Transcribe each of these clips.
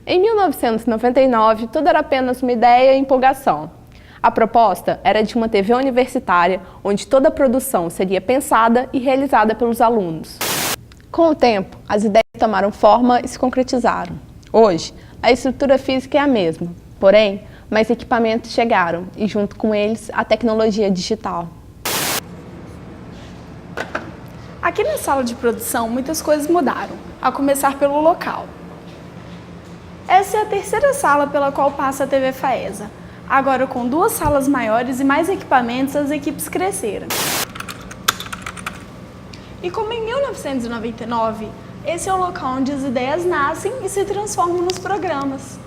Em 1999, tudo era apenas uma ideia e empolgação. A proposta era de uma TV universitária, onde toda a produção seria pensada e realizada pelos alunos. Com o tempo, as ideias tomaram forma e se concretizaram. Hoje, a estrutura física é a mesma, porém, mais equipamentos chegaram e, junto com eles, a tecnologia digital. Aqui na sala de produção, muitas coisas mudaram, a começar pelo local. Essa é a terceira sala pela qual passa a TV Faesa. Agora, com 2 salas maiores e mais equipamentos, as equipes cresceram. E como em 1999, esse é o local onde as ideias nascem e se transformam nos programas.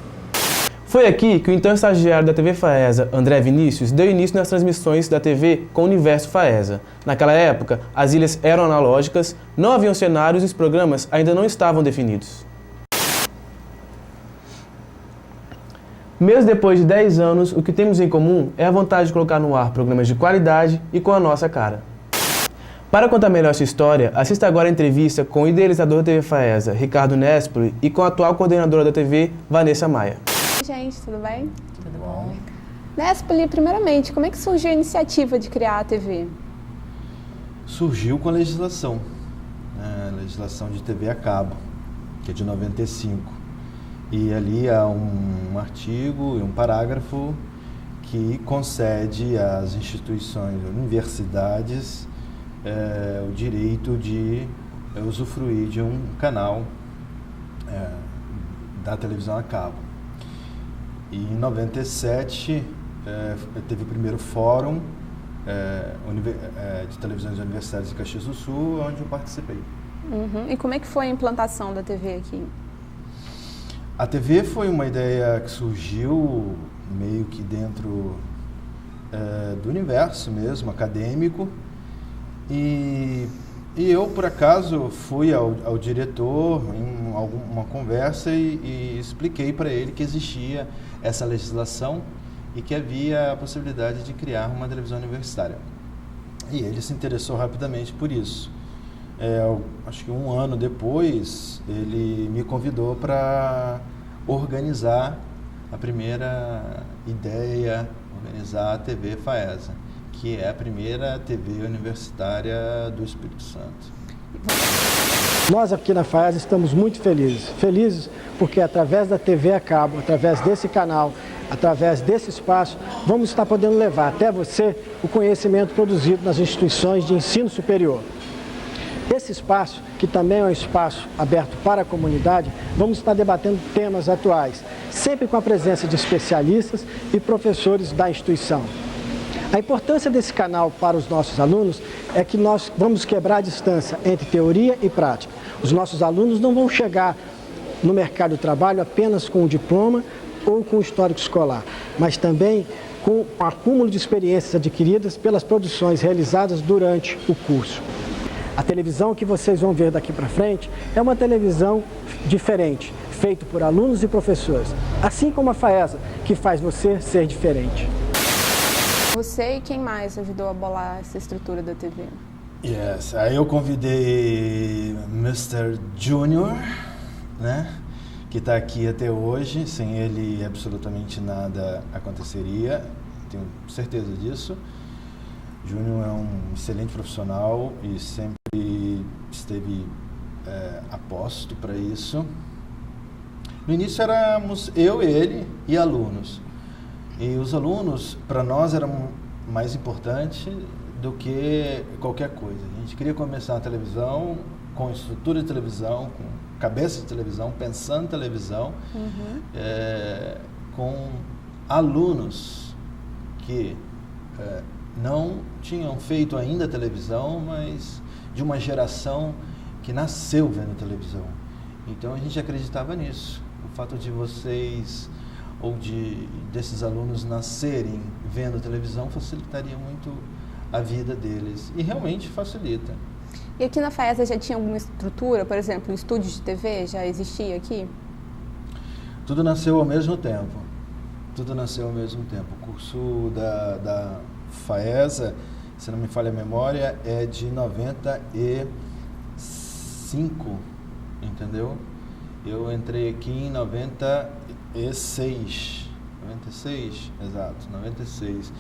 Foi aqui que o então estagiário da TV Faesa, André Vinícius, deu início nas transmissões da TV com o Universo Faesa. Naquela época, as ilhas eram analógicas, não haviam cenários e os programas ainda não estavam definidos. Mesmo depois de 10 anos, o que temos em comum é a vontade de colocar no ar programas de qualidade e com a nossa cara. Para contar melhor essa história, assista agora a entrevista com o idealizador da TV Faesa, Ricardo Nespoli, e com a atual coordenadora da TV, Vanessa Maia. Oi, gente, tudo bem? Tudo bom? Nespoli, primeiramente, como é que surgiu a iniciativa de criar a TV? Surgiu com a legislação, a legislação de TV a cabo, que é de 95. E ali há um artigo e um parágrafo que concede às instituições, universidades, o direito de usufruir de um canal da televisão a cabo. E em 97 teve o primeiro fórum de televisões universitárias de Caxias do Sul, onde eu participei. Uhum. E como é que foi a implantação da TV aqui? A TV foi uma ideia que surgiu meio que dentro do universo mesmo, acadêmico, e eu, por acaso, fui ao diretor em uma conversa e expliquei para ele que existia essa legislação e que havia a possibilidade de criar uma televisão universitária. E ele se interessou rapidamente por isso. Acho que um ano depois, ele me convidou para organizar a primeira ideia, organizar a TV Faesa, que é a primeira TV universitária do Espírito Santo. Nós aqui na Faesa estamos muito felizes porque através da TV a cabo, através desse canal, através desse espaço, vamos estar podendo levar até você o conhecimento produzido nas instituições de ensino superior. Esse espaço, que também é um espaço aberto para a comunidade, vamos estar debatendo temas atuais, sempre com a presença de especialistas e professores da instituição. A importância desse canal para os nossos alunos é que nós vamos quebrar a distância entre teoria e prática. Os nossos alunos não vão chegar no mercado de trabalho apenas com o diploma ou com o histórico escolar, mas também com o acúmulo de experiências adquiridas pelas produções realizadas durante o curso. A televisão que vocês vão ver daqui para frente é uma televisão diferente, feita por alunos e professores, assim como a Faesa, que faz você ser diferente. Você e quem mais ajudou a bolar essa estrutura da TV? Yes, aí eu convidei Mr. Junior, né, que está aqui até hoje. Sem ele, absolutamente nada aconteceria, tenho certeza disso. Júnior é um excelente profissional e sempre esteve aposto para isso. No início éramos eu, ele e alunos. E os alunos, para nós, eram mais importante do que qualquer coisa. A gente queria começar a televisão com estrutura de televisão, com cabeça de televisão, pensando em televisão, com alunos que não tinham feito ainda televisão, mas de uma geração que nasceu vendo televisão. Então a gente acreditava nisso. O fato de vocês ou desses alunos nascerem vendo televisão facilitaria muito a vida deles, e realmente facilita. E aqui na Faesa já tinha alguma estrutura, por exemplo, um estúdio de TV já existia aqui? Tudo nasceu ao mesmo tempo. Tudo nasceu ao mesmo tempo. O curso da FAESA, se não me falha a memória, é de 95, entendeu? Eu entrei aqui em 96, exato, 96.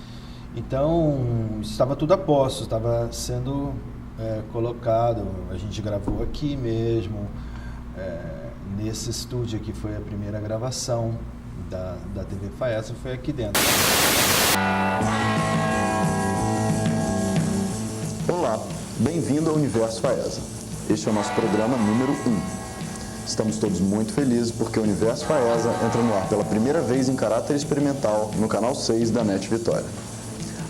Então, estava tudo a posto, estava sendo colocado, a gente gravou aqui mesmo, nesse estúdio aqui foi a primeira gravação da TV FAESA, foi aqui dentro. Olá, bem-vindo ao Universo FAESA. Este é o nosso programa número 1. Estamos todos muito felizes porque o Universo FAESA entra no ar pela primeira vez em caráter experimental no canal 6 da NET Vitória.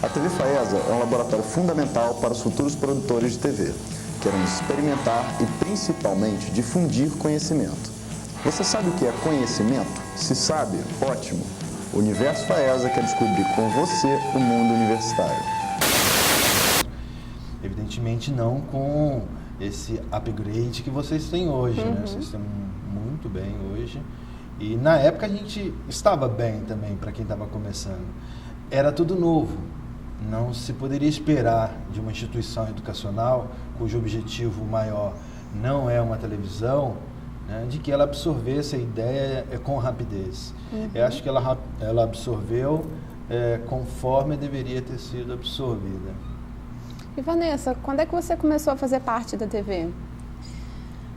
A TV FAESA é um laboratório fundamental para os futuros produtores de TV, que querem experimentar e principalmente difundir conhecimento. Você sabe o que é conhecimento? Se sabe, ótimo! O Universo FAESA quer descobrir com você o mundo universitário. Evidentemente não com esse upgrade que vocês têm hoje, né? Vocês estão muito bem hoje. E na época a gente estava bem também, para quem estava começando. Era tudo novo. Não se poderia esperar de uma instituição educacional, cujo objetivo maior não é uma televisão, né, de que ela absorvesse a ideia com rapidez. Eu acho que ela absorveu conforme deveria ter sido absorvida. E Vanessa, quando é que você começou a fazer parte da TV?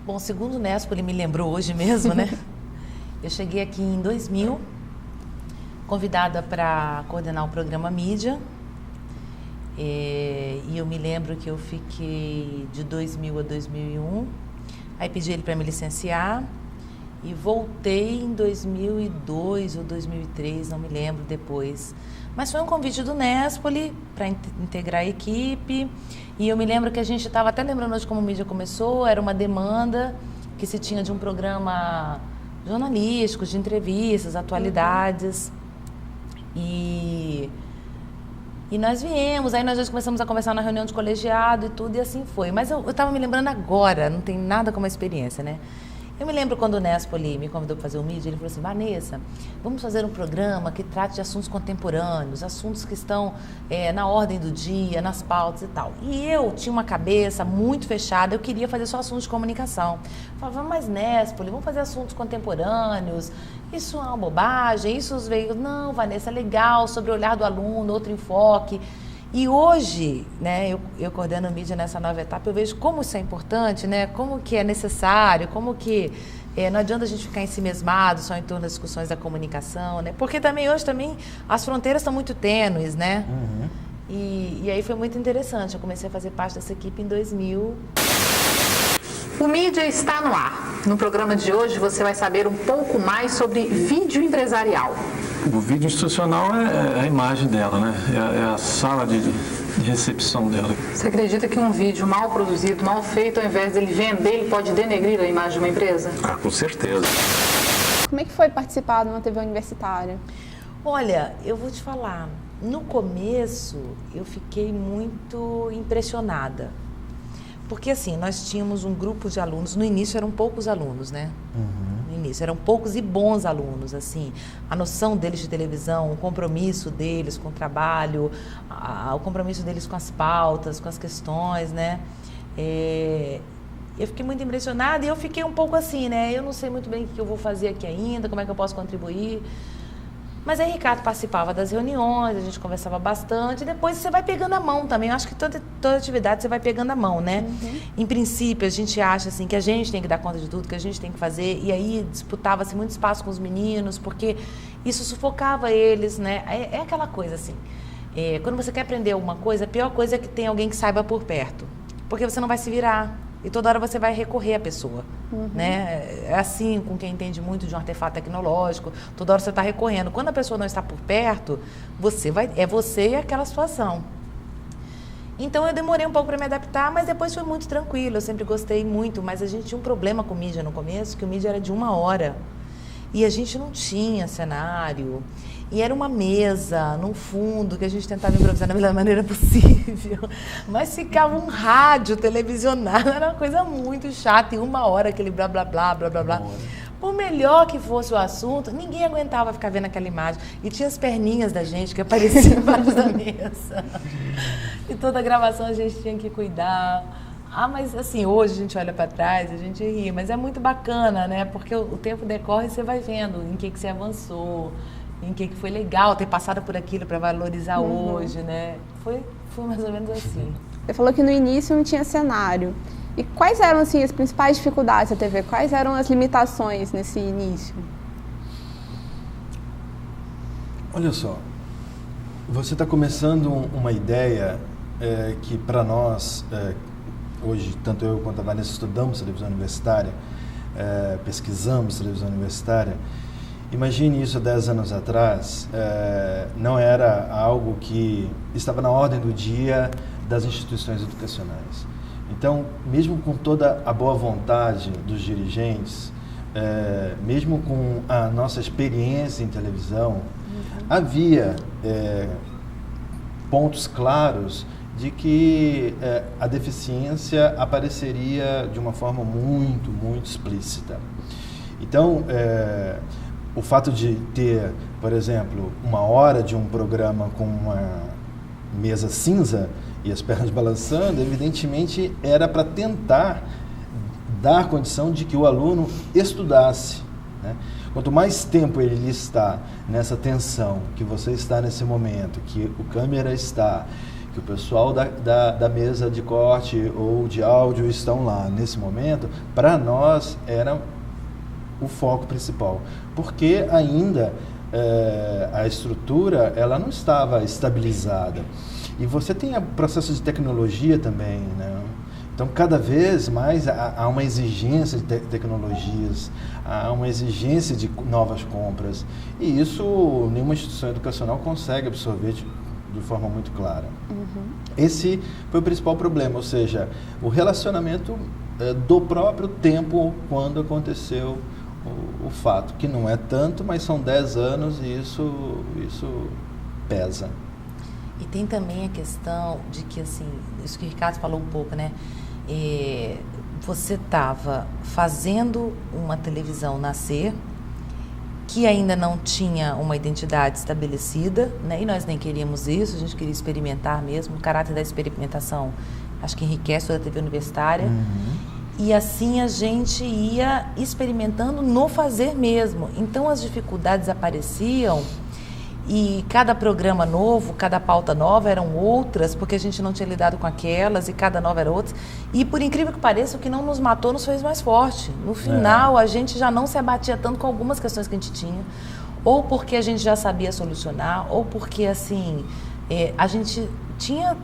Bom, segundo o Nespo, ele me lembrou hoje mesmo, né? Eu cheguei aqui em 2000, convidada para coordenar o programa Mídia. E eu me lembro que eu fiquei de 2000 a 2001. Aí pedi ele para me licenciar e voltei em 2002 ou 2003, não me lembro depois. Mas foi um convite do Nespoli para integrar a equipe. E eu me lembro que a gente estava até lembrando hoje como a mídia começou, era uma demanda que se tinha de um programa jornalístico, de entrevistas, atualidades. E nós viemos, aí nós começamos a conversar na reunião de colegiado e tudo, e assim foi. Mas eu estava me lembrando agora, não tem nada como a experiência, né? Eu me lembro quando o Nespoli me convidou para fazer o mídia, ele falou assim, Vanessa, vamos fazer um programa que trate de assuntos contemporâneos, assuntos que estão na ordem do dia, nas pautas e tal. E eu tinha uma cabeça muito fechada, eu queria fazer só assuntos de comunicação. Eu falava, mas Nespoli, vamos fazer assuntos contemporâneos, isso é uma bobagem, isso os veículos... Não, Vanessa, é legal, sobre o olhar do aluno, outro enfoque. E hoje, né, eu coordeno a mídia nessa nova etapa, eu vejo como isso é importante, né, como que é necessário, como que não adianta a gente ficar ensimesmado só em torno das discussões da comunicação, né, porque também hoje as fronteiras estão muito tênues, né, e aí foi muito interessante, eu comecei a fazer parte dessa equipe em 2000. O Mídia está no ar. No programa de hoje você vai saber um pouco mais sobre vídeo empresarial. O vídeo institucional é a imagem dela, né? É a sala de recepção dela. Você acredita que um vídeo mal produzido, mal feito, ao invés dele vender, ele pode denegrir a imagem de uma empresa? Ah, com certeza. Como é que foi participar de uma TV universitária? Olha, eu vou te falar, no começo eu fiquei muito impressionada. Porque assim, nós tínhamos um grupo de alunos, no início eram poucos alunos, né? No início eram poucos e bons alunos, assim. A noção deles de televisão, o compromisso deles com o trabalho, o compromisso deles com as pautas, com as questões, né? Eu fiquei muito impressionada e eu fiquei um pouco assim, né? Eu não sei muito bem o que eu vou fazer aqui ainda, como é que eu posso contribuir. Mas aí Ricardo participava das reuniões, a gente conversava bastante, e depois você vai pegando a mão também. Eu acho que toda atividade você vai pegando a mão, né? Em princípio, a gente acha assim, que a gente tem que dar conta de tudo, que a gente tem que fazer, e aí disputava-se muito espaço com os meninos, porque isso sufocava eles, né? É aquela coisa assim, quando você quer aprender alguma coisa, a pior coisa é que tem alguém que saiba por perto, porque você não vai se virar. E toda hora você vai recorrer à pessoa, né? É assim com quem entende muito de um artefato tecnológico, toda hora você está recorrendo. Quando a pessoa não está por perto, é você e aquela situação. Então eu demorei um pouco para me adaptar, mas depois foi muito tranquilo, eu sempre gostei muito, mas a gente tinha um problema com mídia no começo, que o mídia era de 1 hora, e a gente não tinha cenário. E era uma mesa, num fundo, que a gente tentava improvisar da melhor maneira possível. Mas ficava um rádio televisionado, era uma coisa muito chata. E 1 hora, aquele blá, blá, blá, blá, blá, blá. Por melhor que fosse o assunto, ninguém aguentava ficar vendo aquela imagem. E tinha as perninhas da gente que apareciam embaixo da mesa. E toda a gravação a gente tinha que cuidar. Mas assim, hoje a gente olha para trás, a gente ri, mas é muito bacana, né? Porque o tempo decorre e você vai vendo em que você avançou, em que foi legal ter passado por aquilo para valorizar hoje, né? Foi mais ou menos assim. Você falou que no início não tinha cenário. E quais eram, assim, as principais dificuldades da TV? Quais eram as limitações nesse início? Olha só, você está começando uma ideia que para nós, hoje, tanto eu quanto a Vanessa estudamos televisão universitária, pesquisamos televisão universitária. Imagine isso há 10 anos atrás, não era algo que estava na ordem do dia das instituições educacionais. Então, mesmo com toda a boa vontade dos dirigentes, mesmo com a nossa experiência em televisão, havia pontos claros de que a deficiência apareceria de uma forma muito, muito explícita. Então, o fato de ter, por exemplo, 1 hora de um programa com uma mesa cinza e as pernas balançando, evidentemente era para tentar dar condição de que o aluno estudasse, né? Quanto mais tempo ele está nessa tensão, que você está nesse momento, que o câmera está, que o pessoal da mesa de corte ou de áudio estão lá nesse momento, para nós era o foco principal, porque ainda a estrutura ela não estava estabilizada. E você tem o processo de tecnologia também, né? Então, cada vez mais há uma exigência de tecnologias, há uma exigência de novas compras. E isso nenhuma instituição educacional consegue absorver de forma muito clara. Esse foi o principal problema, ou seja, o relacionamento do próprio tempo quando aconteceu o fato, que não é tanto, mas são 10 anos e isso pesa. E tem também a questão de que, assim, isso que o Ricardo falou um pouco, né? Você estava fazendo uma televisão nascer, que ainda não tinha uma identidade estabelecida, né? E nós nem queríamos isso, a gente queria experimentar mesmo. O caráter da experimentação, acho que enriquece toda a TV universitária. E assim a gente ia experimentando no fazer mesmo. Então as dificuldades apareciam. E cada programa novo, cada pauta nova eram outras, porque a gente não tinha lidado com aquelas e cada nova era outra. E por incrível que pareça, o que não nos matou nos fez mais forte. No final, a gente já não se abatia tanto com algumas questões que a gente tinha, ou porque a gente já sabia solucionar, ou porque, assim, a gente tinha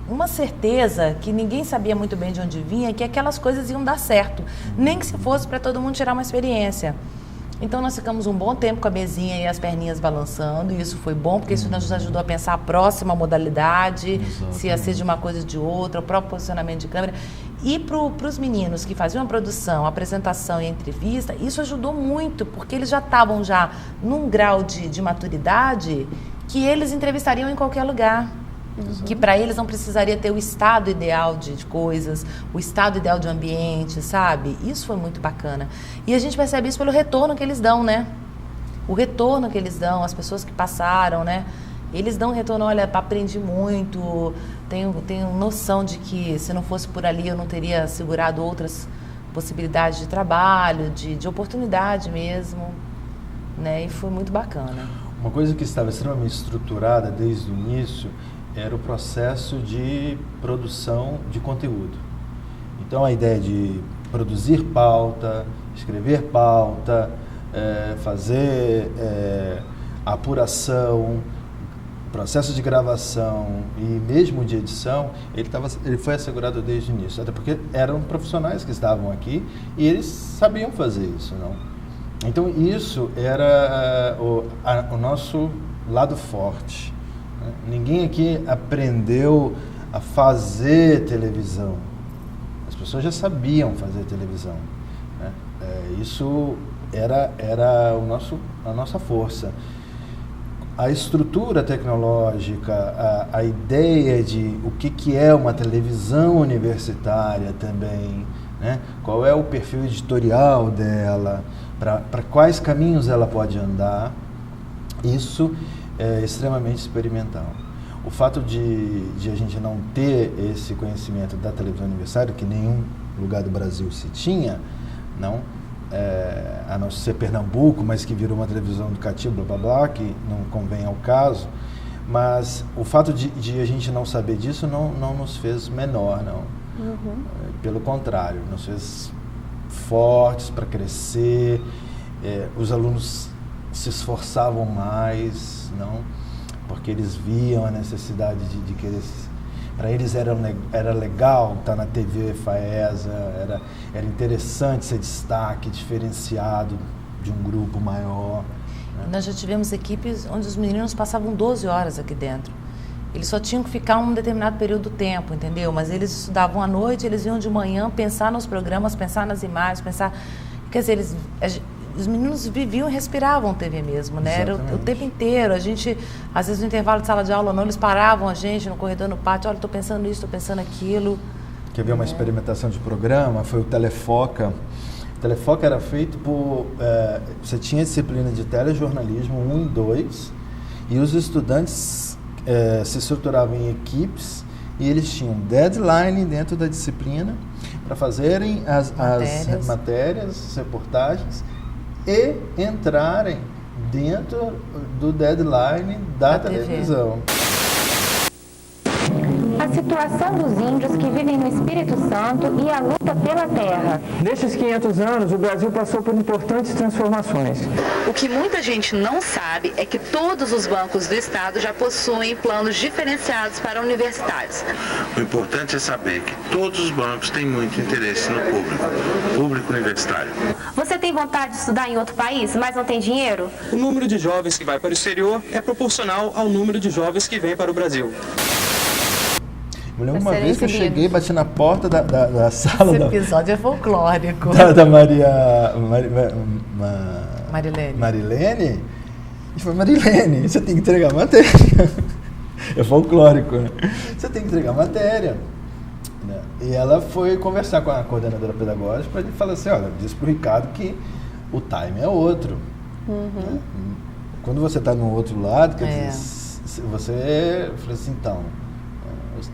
uma certeza que ninguém sabia muito bem de onde vinha, que aquelas coisas iam dar certo, nem que se fosse para todo mundo tirar uma experiência. Então, nós ficamos um bom tempo com a mesinha e as perninhas balançando, e isso foi bom, porque isso nos ajudou a pensar a próxima modalidade, se ia ser de uma coisa ou de outra, o próprio posicionamento de câmera. E para os meninos que faziam a produção, a apresentação e a entrevista, isso ajudou muito, porque eles já estavam num grau de maturidade que eles entrevistariam em qualquer lugar. Que para eles não precisaria ter o estado ideal de coisas, o estado ideal de ambiente, sabe? Isso foi muito bacana. E a gente percebe isso pelo retorno que eles dão, né? O retorno que eles dão, as pessoas que passaram, né? Eles dão um retorno, olha, aprendi muito, tenho noção de que se não fosse por ali eu não teria segurado outras possibilidades de trabalho, de oportunidade mesmo, né? E foi muito bacana. Uma coisa que estava extremamente estruturada desde o início era o processo de produção de conteúdo. Então, a ideia de produzir pauta, escrever pauta, fazer apuração, processo de gravação e mesmo de edição, ele foi assegurado desde o início, até porque eram profissionais que estavam aqui e eles sabiam fazer isso, não? Então, isso era o nosso lado forte. Ninguém aqui aprendeu a fazer televisão. As pessoas já sabiam fazer televisão, né? Isso era a nossa força. A estrutura tecnológica, a ideia de o que é uma televisão universitária também, né? Qual é o perfil editorial dela, para quais caminhos ela pode andar. Isso é extremamente experimental. O fato de a gente não ter esse conhecimento da televisão universitária, que nenhum lugar do Brasil se tinha, não, a não ser Pernambuco, mas que virou uma televisão educativa, blá, blá, blá, que não convém ao caso, mas o fato de a gente não saber disso não nos fez menor, não. Pelo contrário, nos fez fortes para crescer, os alunos se esforçavam mais, não? Porque eles viam a necessidade de querer. Para eles era legal estar na TV FAESA, era interessante ser destaque, diferenciado de um grupo maior. Né? Nós já tivemos equipes onde os meninos passavam 12 horas aqui dentro. Eles só tinham que ficar um determinado período do tempo, entendeu? Mas eles estudavam à noite, eles iam de manhã pensar nos programas, pensar nas imagens, pensar... Quer dizer, os meninos viviam e respiravam TV mesmo, né? Era o tempo inteiro. A gente, às vezes no intervalo de sala de aula ou não, eles paravam a gente no corredor, no pátio. Olha, estou pensando nisso, estou pensando aquilo. Quer ver uma experimentação de programa? Foi o Telefoca. O Telefoca era feito por... você tinha disciplina de telejornalismo 1 e 2, e os estudantes se estruturavam em equipes, e eles tinham deadline dentro da disciplina para fazerem as matérias, as reportagens, e entrarem dentro do deadline da televisão. A situação dos índios que vivem no Espírito Santo e a luta pela terra. Nesses 500 anos, o Brasil passou por importantes transformações. O que muita gente não sabe é que todos os bancos do Estado já possuem planos diferenciados para universitários. O importante é saber que todos os bancos têm muito interesse no público universitário. Você tem vontade de estudar em outro país, mas não tem dinheiro? O número de jovens que vai para o exterior é proporcional ao número de jovens que vêm para o Brasil. Eu lembro uma vez que eu cheguei, bati na porta da sala... Esse episódio é folclórico. Da Marilene. E falei, Marilene, você tem que entregar matéria. É folclórico, né? Você tem que entregar matéria. E ela foi conversar com a coordenadora pedagógica para ele falar assim, olha, diz pro Ricardo que o time é outro. Né? Quando você está no outro lado, quer dizer, você fala assim, então...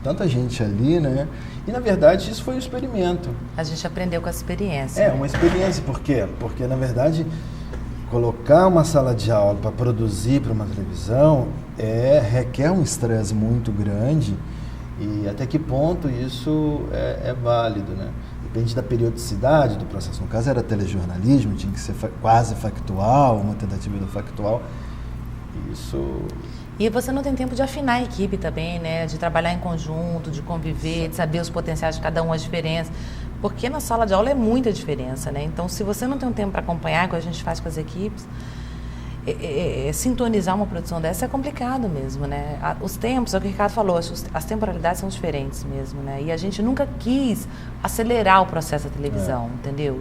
tanta gente ali, né? E, na verdade, isso foi um experimento. A gente aprendeu com a experiência. Uma experiência. Por quê? Porque, na verdade, colocar uma sala de aula para produzir para uma televisão requer um estresse muito grande, e até que ponto isso é válido, né? Depende da periodicidade do processo. No caso, era telejornalismo, tinha que ser quase factual, uma tentativa do factual. Isso... E você não tem tempo de afinar a equipe também, né? De trabalhar em conjunto, de conviver, de saber os potenciais de cada um, as diferenças. Porque na sala de aula é muita diferença, né? Então, se você não tem um tempo para acompanhar, como a gente faz com as equipes, sintonizar uma produção dessa é complicado mesmo, né? Os tempos, é o que o Ricardo falou, as temporalidades são diferentes mesmo, né? E a gente nunca quis acelerar o processo da televisão, entendeu?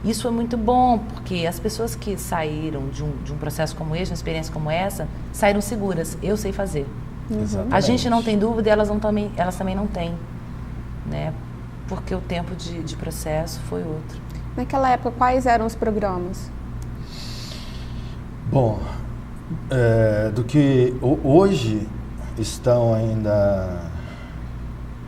Isso é muito bom, porque as pessoas que saíram de um processo como esse, uma experiência como essa, saíram seguras. Eu sei fazer. A gente não tem dúvida e elas também não têm, né? Porque o tempo de processo foi outro. Naquela época, quais eram os programas? Bom, do que hoje estão ainda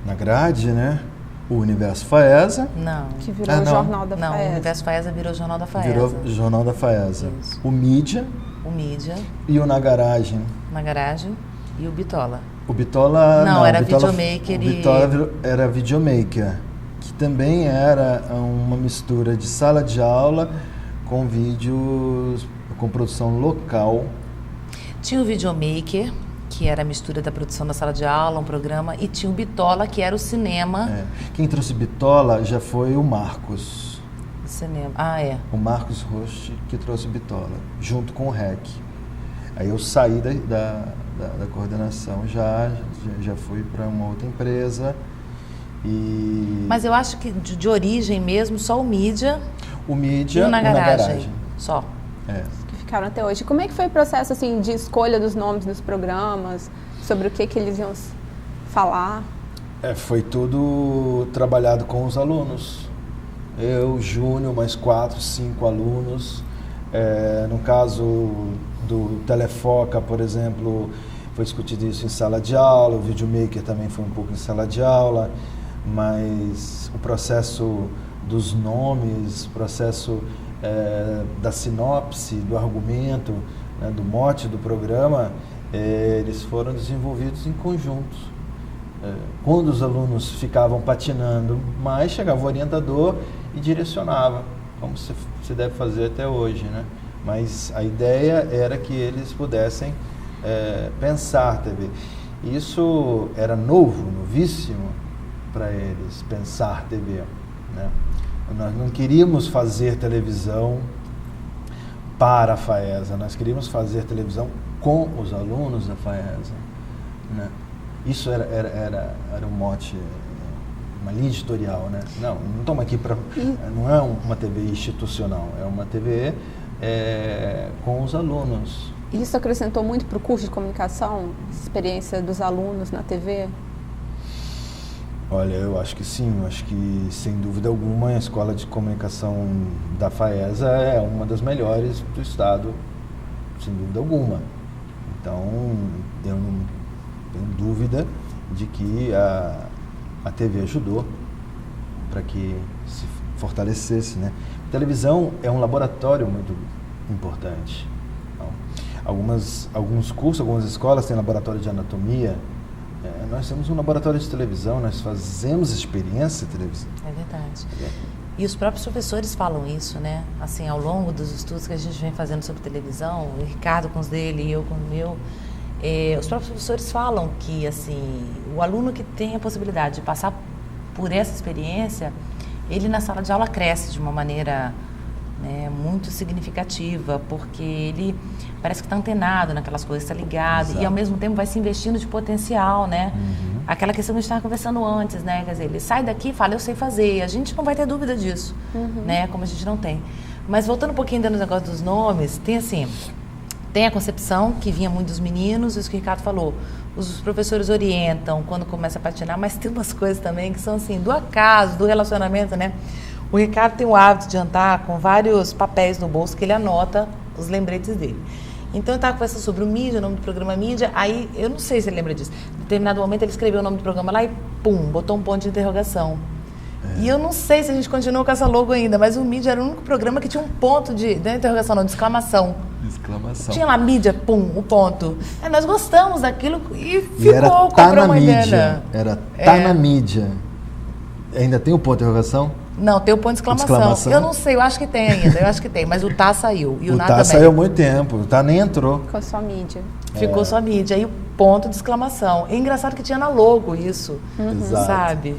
na grade, né? O Universo FAESA. Não. Que virou o Jornal da FAESA. Não, o Universo FAESA virou o Jornal da FAESA. Virou o Jornal da FAESA. Isso. O Mídia. O Mídia. E o Na Garagem. Na Garagem. E o Bitola. O Bitola... Não, era Bitola, Videomaker. O Bitola era Videomaker, que também era uma mistura de sala de aula com vídeos, com produção local. Tinha o Videomaker, que era a mistura da produção da sala de aula, um programa, e tinha o Bitola, que era o cinema. Quem trouxe Bitola já foi o Marcos. O cinema. O Marcos Roche que trouxe Bitola, junto com o REC. Aí eu saí da coordenação, já fui para uma outra empresa. Mas eu acho que de origem mesmo, só o Mídia. O Mídia e o Na Garagem. Só. Que ficaram até hoje. Como é que foi o processo assim, de escolha dos nomes dos programas? Sobre o que eles iam falar? Foi tudo trabalhado com os alunos. Eu, Júnior, mais 4, 5 alunos. No caso do Telefoca, por exemplo, foi discutido isso em sala de aula, o Videomaker também foi um pouco em sala de aula, mas o processo dos nomes, o processo da sinopse, do argumento, né, do mote do programa, eles foram desenvolvidos em conjunto. Quando os alunos ficavam patinando, mas chegava o orientador e direcionava, como se deve fazer até hoje, né? Mas a ideia era que eles pudessem pensar TV. Isso era novíssimo para eles, pensar TV, né? Nós não queríamos fazer televisão para a FAESA, nós queríamos fazer televisão com os alunos da FAESA, né? Isso era um mote, uma linha editorial, né? Não estamos aqui para... Não é uma TV institucional, é uma TV com os alunos. Isso acrescentou muito para o curso de comunicação, a experiência dos alunos na TV? Olha, eu acho que sim, eu acho que sem dúvida alguma a Escola de Comunicação da FAESA é uma das melhores do estado, sem dúvida alguma. Então, eu não tenho dúvida de que a TV ajudou para que se fortalecesse, né? A televisão é um laboratório muito importante. Então, alguns cursos, algumas escolas têm laboratório de anatomia. Nós temos um laboratório de televisão, nós fazemos experiência de televisão. É verdade. E os próprios professores falam isso, né? Assim, ao longo dos estudos que a gente vem fazendo sobre televisão, o Ricardo com os dele e eu com o meu, os próprios professores falam que, assim, o aluno que tem a possibilidade de passar por essa experiência, ele na sala de aula cresce de uma maneira, né, muito significativa, porque ele parece que está antenado naquelas coisas, está ligado. Exato. E ao mesmo tempo vai se investindo de potencial, né? Uhum. Aquela questão que a gente estava conversando antes, né? Quer dizer, ele sai daqui e fala, eu sei fazer. A gente não vai ter dúvida disso, né? Como a gente não tem. Mas voltando um pouquinho dentro do negócio dos nomes, tem assim, tem a concepção que vinha muito dos meninos, isso que o Ricardo falou. Os professores orientam quando começa a patinar, mas tem umas coisas também que são assim, do acaso, do relacionamento, né? O Ricardo tem o hábito de andar com vários papéis no bolso que ele anota os lembretes dele. Então, eu estava conversando sobre o Mídia, o nome do programa Mídia, aí, eu não sei se ele lembra disso. Em determinado momento, ele escreveu o nome do programa lá e, pum, botou um ponto de interrogação. E eu não sei se a gente continua com essa logo ainda, mas o Mídia era o único programa que tinha um ponto de interrogação, não, de exclamação. Exclamação. Tinha lá Mídia, pum, o ponto. Nós gostamos daquilo e ficou, era comprou uma ideia. Era tá na mídia. Ainda tem o ponto de interrogação? Não, tem o ponto de exclamação. Eu não sei, eu acho que tem ainda, eu acho que tem, mas o tá saiu. E o tá saiu há muito tempo, o tá nem entrou. Ficou só Mídia. Ficou só Mídia, aí o ponto de exclamação. É engraçado que tinha na logo isso, sabe?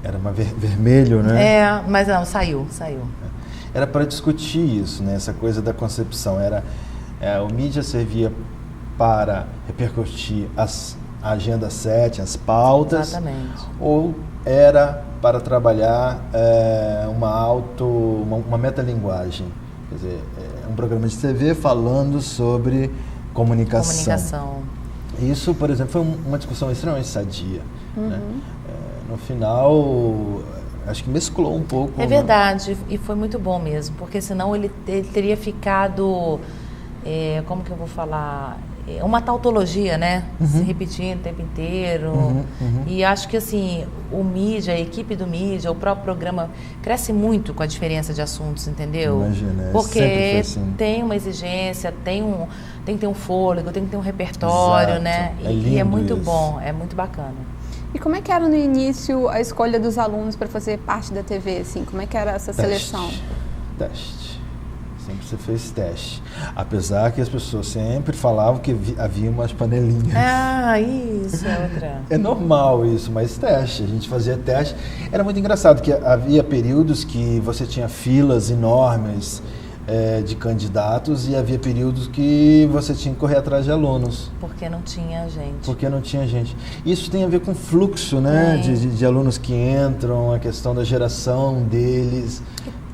Era uma vermelho, né? Mas não, saiu. Era para discutir isso, né? Essa coisa da concepção. O Mídia servia para repercutir a Agenda 7, as pautas. Exatamente. Ou era para trabalhar uma metalinguagem. Quer dizer, um programa de TV falando sobre comunicação. Isso, por exemplo, foi uma discussão extremamente sadia. Né? No final, acho que mesclou um pouco. É verdade, e foi muito bom mesmo, porque senão ele teria ficado, como que eu vou falar, uma tautologia, né? Se repetindo o tempo inteiro. E acho que, assim, o Mídia, a equipe do Mídia, o próprio programa, cresce muito com a diferença de assuntos, entendeu? Imagina, porque assim. tem uma exigência, tem que ter um fôlego, tem que ter um repertório, Exato. né? E é muito isso. bom, é muito bacana. E como é que era no início a escolha dos alunos para fazer parte da TV, assim? Como é que era essa seleção? Teste. Sempre você fez teste. Apesar que as pessoas sempre falavam que havia umas panelinhas. Isso é outra. É normal isso, mas teste. A gente fazia teste. Era muito engraçado, que havia períodos que você tinha filas enormes de candidatos e havia períodos que você tinha que correr atrás de alunos. Porque não tinha gente. Isso tem a ver com o fluxo, né? De alunos que entram, a questão da geração deles.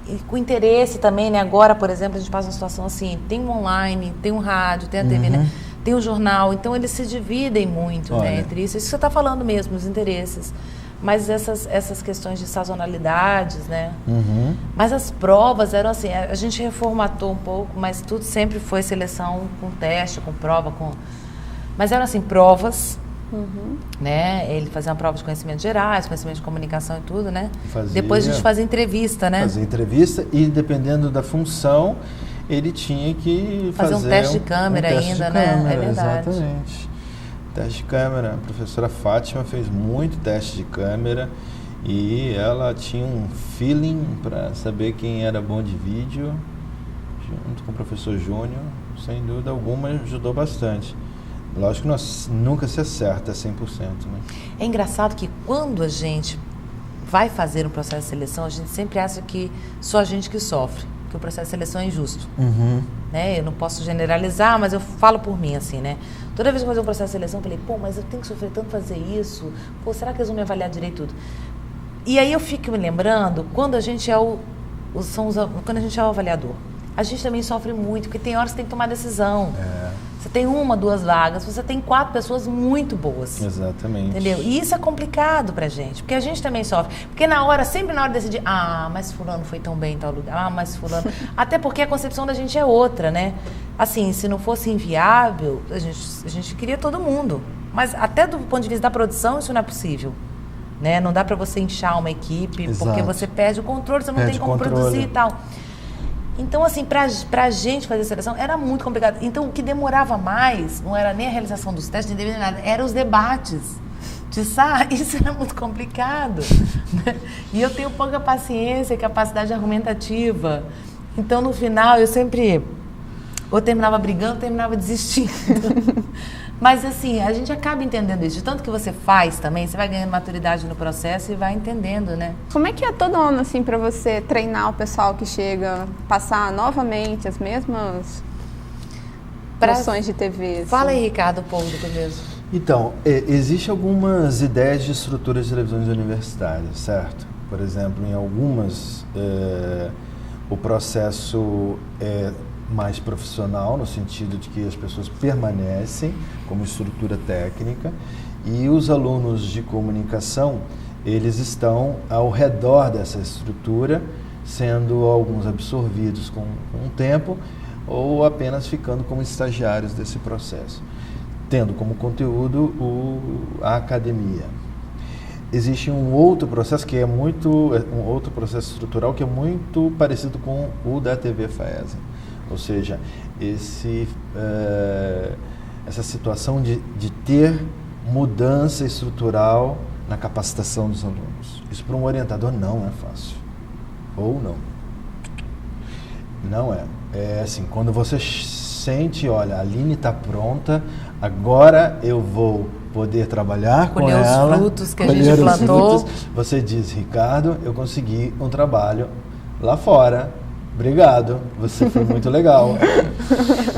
E com interesse também, né? Agora, por exemplo, a gente passa uma situação assim, tem um online, tem um rádio, tem a TV, né? Tem o jornal, então eles se dividem muito, né, entre isso. Isso que você está falando mesmo, os interesses. Mas essas questões de sazonalidades, né? Uhum. Mas as provas eram assim, a gente reformatou um pouco, mas tudo sempre foi seleção com teste, com prova, mas eram assim, provas, né? Ele fazia uma prova de conhecimentos gerais, conhecimento de comunicação e tudo, né? Depois a gente fazia entrevista, né? Fazia entrevista e dependendo da função, ele tinha que fazer um teste de câmera ainda, né? É verdade. Exatamente. Teste de câmera. A professora Fátima fez muito teste de câmera e ela tinha um feeling para saber quem era bom de vídeo, junto com o professor Júnior, sem dúvida alguma, ajudou bastante. Lógico que nós nunca se acerta 100%, né? É engraçado que quando a gente vai fazer um processo de seleção, a gente sempre acha que só a gente que sofre, que o processo de seleção é injusto. Né? Eu não posso generalizar, mas eu falo por mim, assim, né? Toda vez que eu fazer um processo de seleção, eu falei, pô, mas eu tenho que sofrer tanto fazer isso, pô, será que eles vão me avaliar direito tudo? E aí eu fico me lembrando, quando a gente é quando a gente é o avaliador, a gente também sofre muito, porque tem horas que tem que tomar decisão. Você tem 1, 2 vagas, você tem 4 pessoas muito boas. Exatamente. Entendeu? E isso é complicado pra gente, porque a gente também sofre. Porque sempre na hora de decidir, mas fulano foi tão bem em tal lugar, mas fulano... Até porque a concepção da gente é outra, né? Assim, se não fosse inviável, a gente queria todo mundo. Mas até do ponto de vista da produção, isso não é possível. Né? Não dá pra você inchar uma equipe, Exato. Porque você perde o controle, você não tem como produzir e tal. Então, assim, pra gente fazer a seleção era muito complicado. Então, o que demorava mais não era nem a realização dos testes, nem nada, eram os debates. Isso era muito complicado. Né? E eu tenho pouca paciência e capacidade argumentativa. Então, no final, eu sempre ou terminava brigando, ou terminava desistindo. Mas, assim, a gente acaba entendendo isso. De tanto que você faz também, você vai ganhando maturidade no processo e vai entendendo, né? Como é que é todo ano, assim, para você treinar o pessoal que chega, passar novamente as mesmas noções de TV? Assim? Fala aí, Ricardo, um pouco do começo. Então, existem algumas ideias de estruturas de televisões universitárias, certo? Por exemplo, em algumas, o processo é mais profissional, no sentido de que as pessoas permanecem como estrutura técnica e os alunos de comunicação, eles estão ao redor dessa estrutura, sendo alguns absorvidos com o tempo ou apenas ficando como estagiários desse processo, tendo como conteúdo a academia. Existe um outro processo que é um outro processo estrutural que é muito parecido com o da TV FAESA. Ou seja, essa situação de ter mudança estrutural na capacitação dos alunos. Isso para um orientador não é fácil. Ou não. Não é. É assim, quando você sente, olha, a Aline está pronta, agora eu vou poder trabalhar com ela. Colher os frutos que a gente plantou. Você diz, Ricardo, eu consegui um trabalho lá fora. Obrigado, você foi muito legal.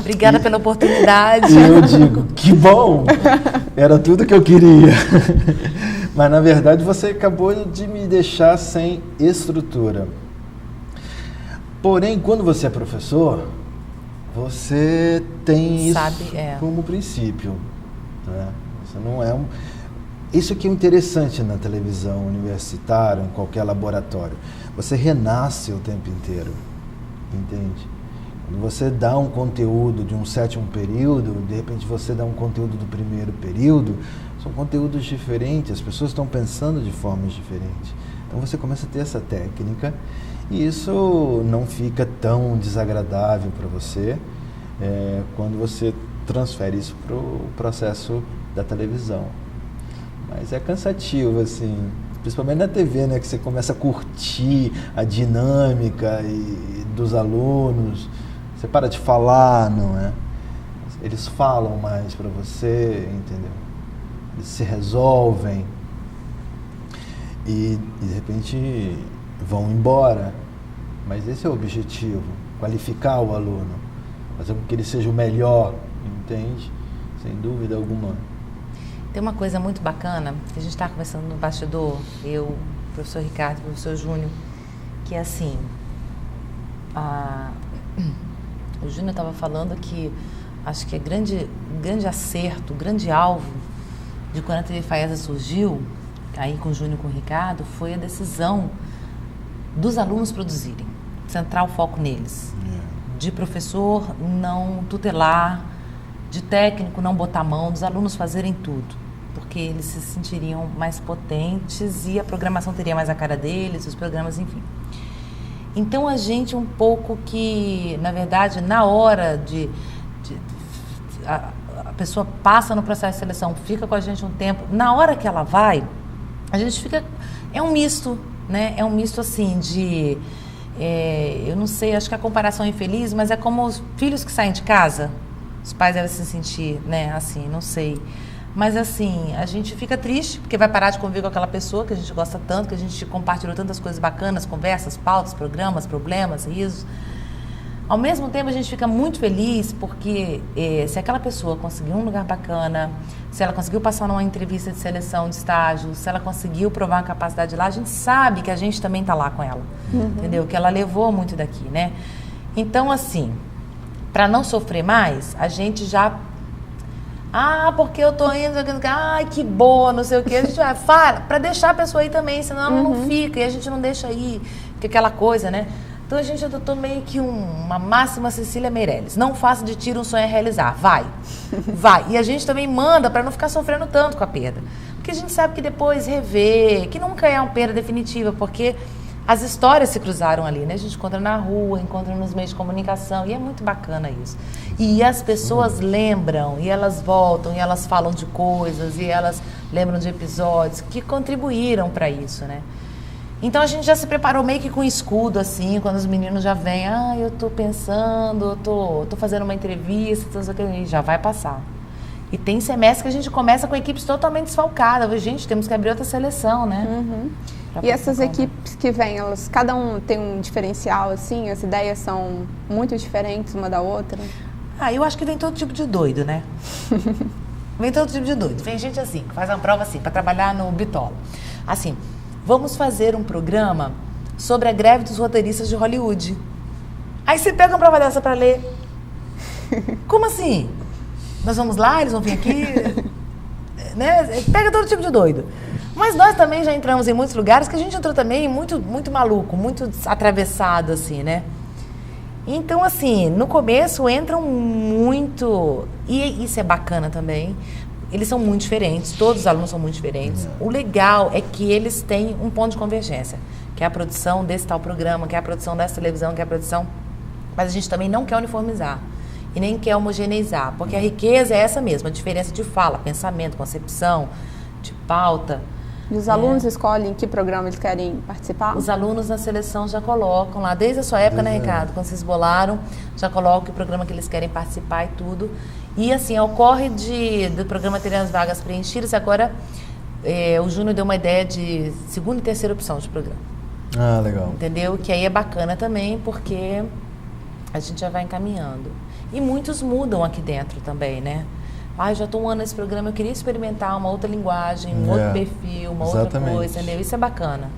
Obrigada pela oportunidade. E eu digo, que bom, era tudo que eu queria. Mas, na verdade, você acabou de me deixar sem estrutura. Porém, quando você é professor, você tem isso como princípio. Né? Você não é Isso que é interessante na televisão universitária, em qualquer laboratório. Você renasce o tempo inteiro. Entende? Quando você dá um conteúdo de um 7º período, de repente você dá um conteúdo do 1º período, são conteúdos diferentes, as pessoas estão pensando de formas diferentes. Então você começa a ter essa técnica e isso não fica tão desagradável para você quando você transfere isso para o processo da televisão. Mas é cansativo, assim, principalmente na TV, né, que você começa a curtir a dinâmica dos alunos, você para de falar, não é? Eles falam mais para você, entendeu? Eles se resolvem e de repente vão embora. Mas esse é o objetivo, qualificar o aluno, fazer com que ele seja o melhor, entende? Sem dúvida alguma. Tem uma coisa muito bacana, que a gente está conversando no bastidor, eu, o professor Ricardo, o professor Júnior, que é assim, o Júnior estava falando que acho que é grande acerto, grande alvo de quando a TV FAESA surgiu, aí com o Júnior e com o Ricardo, foi a decisão dos alunos produzirem, centrar o foco neles. De professor não tutelar, de técnico não botar a mão, dos alunos fazerem tudo, porque eles se sentiriam mais potentes e a programação teria mais a cara deles, os programas, enfim. Então a gente um pouco que, na verdade, na hora a pessoa passa no processo de seleção, fica com a gente um tempo, na hora que ela vai, a gente fica, é um misto, né? É um misto assim de, eu não sei, acho que a comparação é infeliz, mas é como os filhos que saem de casa, os pais devem se sentir, né, assim, não sei. Mas assim, a gente fica triste, porque vai parar de conviver com aquela pessoa que a gente gosta tanto, que a gente compartilhou tantas coisas bacanas, conversas, pautas, programas, problemas, risos. Ao mesmo tempo, a gente fica muito feliz porque se aquela pessoa conseguiu um lugar bacana, se ela conseguiu passar numa entrevista de seleção de estágio, se ela conseguiu provar uma capacidade lá, a gente sabe que a gente também está lá com ela, entendeu? Que ela levou muito daqui, né? Então, assim, para não sofrer mais, a gente já... porque eu tô indo, ai, que boa, não sei o quê. A gente vai, fala, pra deixar a pessoa aí também, senão ela não fica, e a gente não deixa aí, que aquela coisa, né? Então a gente adotou meio que uma máxima Cecília Meirelles. Não faça de tiro um sonho a realizar, vai. E a gente também manda pra não ficar sofrendo tanto com a perda. Porque a gente sabe que depois rever, que nunca é uma perda definitiva, porque as histórias se cruzaram ali, né? A gente encontra na rua, encontra nos meios de comunicação, e é muito bacana isso. E as pessoas lembram, e elas voltam, e elas falam de coisas, e elas lembram de episódios que contribuíram para isso, né? Então a gente já se preparou meio que com escudo, assim, quando os meninos já vêm, eu tô pensando, eu tô fazendo uma entrevista, e já vai passar. E tem semestre que a gente começa com equipes totalmente desfalcadas. Gente, temos que abrir outra seleção, né? E essas equipes que vêm, elas, cada um tem um diferencial, assim? As ideias são muito diferentes uma da outra? Eu acho que vem todo tipo de doido, né? Vem todo tipo de doido. Vem gente assim, que faz uma prova assim, para trabalhar no Bitola. Assim, vamos fazer um programa sobre a greve dos roteiristas de Hollywood. Aí você pega uma prova dessa para ler. Como assim? Nós vamos lá, eles vão vir aqui... né? Pega todo tipo de doido. Mas nós também já entramos em muitos lugares que a gente entrou também muito, muito maluco, muito atravessado, assim, né? Então, assim, no começo entram muito... E isso é bacana também. Eles são muito diferentes, todos os alunos são muito diferentes. O legal é que eles têm um ponto de convergência, que é a produção desse tal programa, que é a produção dessa televisão, que é a produção... Mas a gente também não quer uniformizar e nem quer homogeneizar, porque a riqueza é essa mesma, a diferença de fala, pensamento, concepção, de pauta. E os alunos escolhem que programa eles querem participar? Os alunos na seleção já colocam lá, desde a sua época, né, Ricardo? Quando vocês bolaram, já colocam o programa que eles querem participar e tudo. E assim, ocorre do programa ter as vagas preenchidas, agora o Júnior deu uma ideia de segunda e terceira opção de programa. Legal. Entendeu? Que aí é bacana também, porque a gente já vai encaminhando. E muitos mudam aqui dentro também, né? Já estou um ano nesse programa, eu queria experimentar uma outra linguagem, um outro perfil, uma outra coisa, entendeu? Isso é bacana.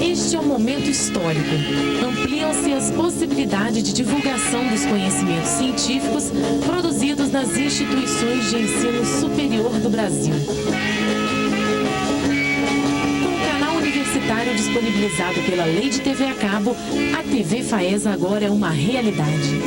Este é um momento histórico. Ampliam-se as possibilidades de divulgação dos conhecimentos científicos produzidos nas instituições de ensino superior do Brasil. Disponibilizado pela Lei de TV a Cabo, a TV Faesa agora é uma realidade.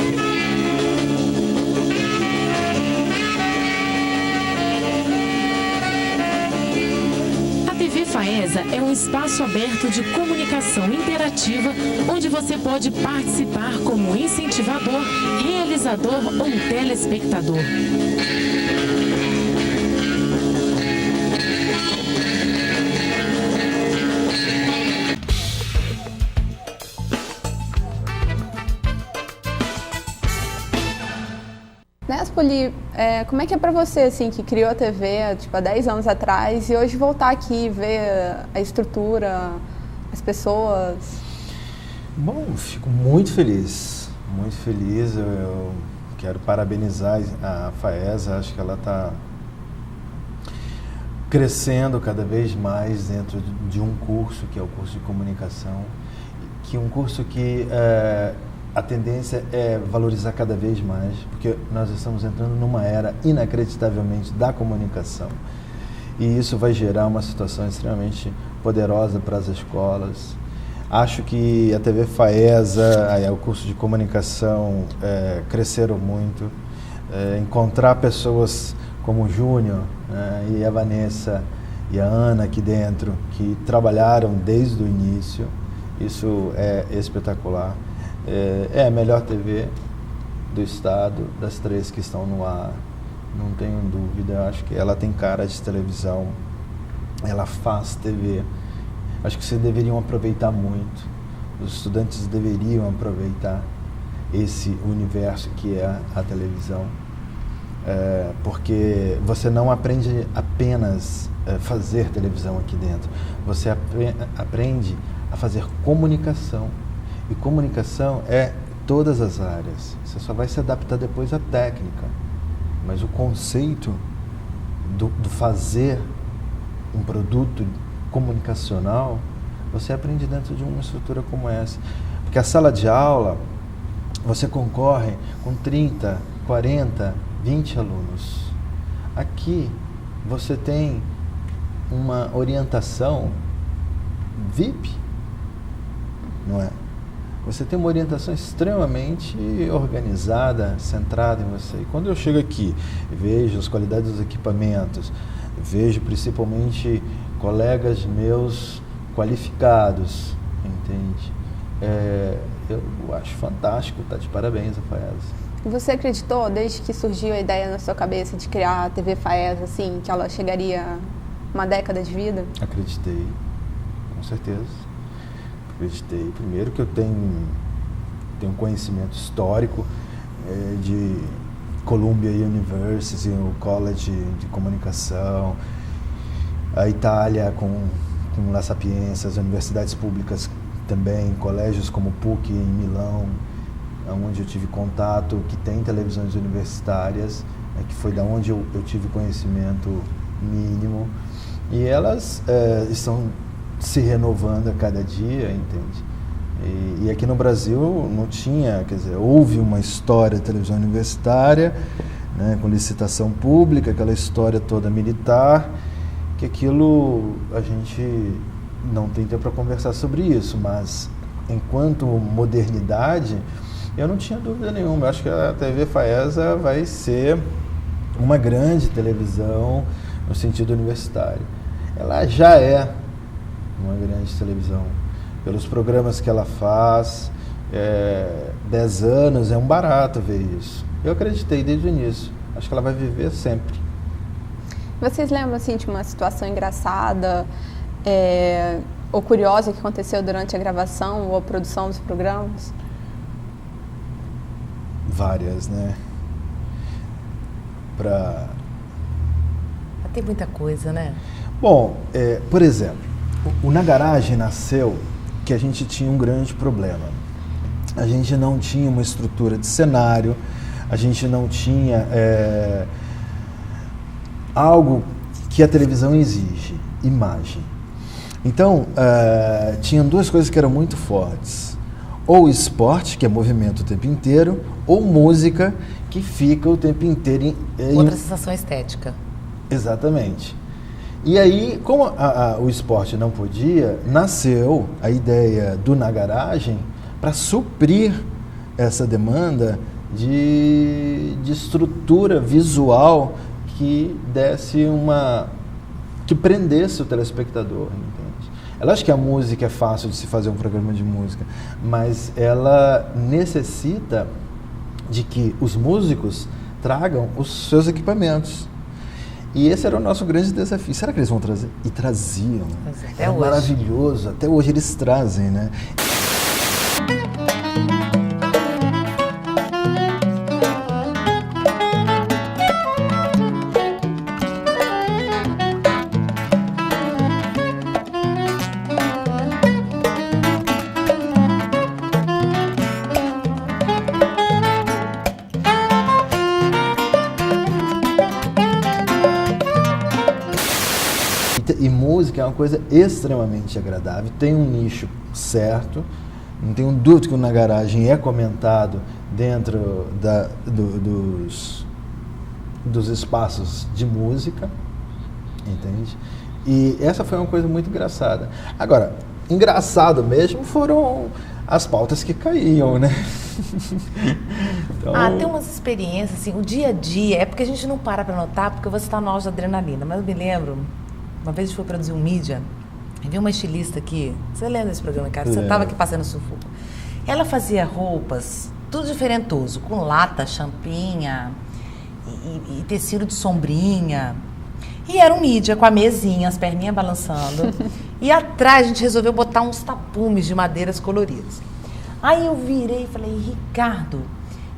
A TV Faesa é um espaço aberto de comunicação interativa, onde você pode participar como incentivador, realizador ou telespectador. Nespoli, como é que é pra você, assim, que criou a TV, tipo, há 10 anos atrás, e hoje voltar aqui e ver a estrutura, as pessoas? Bom, fico muito feliz, muito feliz. Eu quero parabenizar a Faesa, acho que ela está crescendo cada vez mais dentro de um curso, que é o curso de comunicação, que um curso que a tendência é valorizar cada vez mais, porque nós estamos entrando numa era inacreditavelmente da comunicação. E isso vai gerar uma situação extremamente poderosa para as escolas. Acho que a TV FAESA, o curso de comunicação, cresceram muito. Encontrar pessoas como o Júnior, né, e a Vanessa e a Ana aqui dentro, que trabalharam desde o início, isso é espetacular. É a melhor TV do estado, das 3 que estão no ar, não tenho dúvida. Acho que ela tem cara de televisão, ela faz TV. Acho que vocês deveriam aproveitar muito, os estudantes deveriam aproveitar esse universo que é a televisão, porque você não aprende apenas fazer televisão aqui dentro, você aprende a fazer comunicação, e comunicação é todas as áreas, você só vai se adaptar depois à técnica, mas o conceito do fazer um produto comunicacional, você aprende dentro de uma estrutura como essa, porque a sala de aula, você concorre com 30, 40, 20 alunos. Aqui você tem uma orientação VIP, não é? Você tem uma orientação extremamente organizada, centrada em você. E quando eu chego aqui e vejo as qualidades dos equipamentos, vejo principalmente colegas meus qualificados, entende? Eu acho fantástico, tá de parabéns a FAESA. Você acreditou, desde que surgiu a ideia na sua cabeça de criar a TV FAESA, assim, que ela chegaria a uma década de vida? Acreditei, com certeza. Acreditei. Primeiro que eu tenho um conhecimento histórico de Columbia University, o College de Comunicação, a Itália com La Sapienza, as universidades públicas também, colégios como PUC em Milão, onde eu tive contato, que tem televisões universitárias, que foi da onde eu tive conhecimento mínimo, e elas estão se renovando a cada dia, entende? E aqui no Brasil não tinha, quer dizer, houve uma história de televisão universitária, né, com licitação pública, aquela história toda militar, que aquilo a gente não tem tempo para conversar sobre isso, mas enquanto modernidade, eu não tinha dúvida nenhuma. Eu acho que a TV FAESA vai ser uma grande televisão no sentido universitário. Ela já é uma grande televisão, pelos programas que ela faz, 10 anos, é um barato ver isso. Eu acreditei desde o início, acho que ela vai viver sempre. Vocês lembram, assim, de uma situação engraçada ou curiosa que aconteceu durante a gravação ou a produção dos programas? Várias, né? Tem muita coisa, né? Bom, por exemplo, o Na Garagem nasceu que a gente tinha um grande problema. A gente não tinha uma estrutura de cenário, a gente não tinha algo que a televisão exige, imagem. Então, tinham duas coisas que eram muito fortes. Ou esporte, que é movimento o tempo inteiro, ou música, que fica o tempo inteiro outra sensação estética. Exatamente. E aí, como o esporte não podia, nasceu a ideia do Na Garagem para suprir essa demanda de estrutura visual que desse que prendesse o telespectador, entende? É lógico que a música é fácil de se fazer um programa de música, mas ela necessita de que os músicos tragam os seus equipamentos. E esse era o nosso grande desafio. Será que eles vão trazer? E traziam. É maravilhoso. Até hoje eles trazem, né? E música é uma coisa extremamente agradável, tem um nicho certo, não tenho dúvida que o Na Garagem é comentado dentro dos espaços de música, entende? E essa foi uma coisa muito engraçada. Agora, engraçado mesmo foram as pautas que caíam, né? Então... tem umas experiências, assim, o dia a dia, é porque a gente não para notar, porque você está no auge da adrenalina, mas eu me lembro, uma vez a gente foi produzir um mídia, e vi uma estilista aqui, você lembra desse programa, cara? Você estava aqui passando sufoco. Ela fazia roupas, tudo diferentoso, com lata, champinha e tecido de sombrinha. E era um mídia com a mesinha, as perninhas balançando. E atrás a gente resolveu botar uns tapumes de madeiras coloridas. Aí eu virei e falei, Ricardo,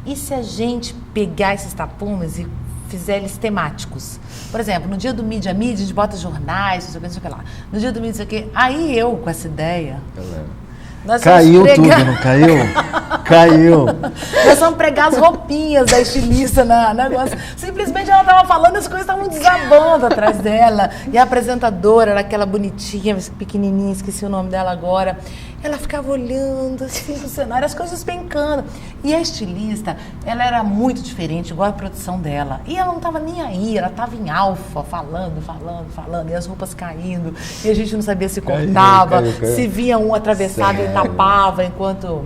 e se a gente pegar esses tapumes e fizer eles temáticos? Por exemplo, no dia do mídia, a gente bota jornais, não sei o que lá. No dia do mídia, não sei o que. Aí eu, com essa ideia... Caiu tudo, não caiu? Caiu. Nós vamos pregar as roupinhas da estilista na negócio. Simplesmente ela estava falando, as coisas estavam desabando atrás dela. E a apresentadora era aquela bonitinha, pequenininha, esqueci o nome dela agora. Ela ficava olhando assim pro cenário, as coisas pencando. E a estilista, ela era muito diferente, igual a produção dela. E ela não estava nem aí, ela estava em alfa, falando. E as roupas caindo. E a gente não sabia se cortava, caiu. Se via um atravessado e tapava enquanto...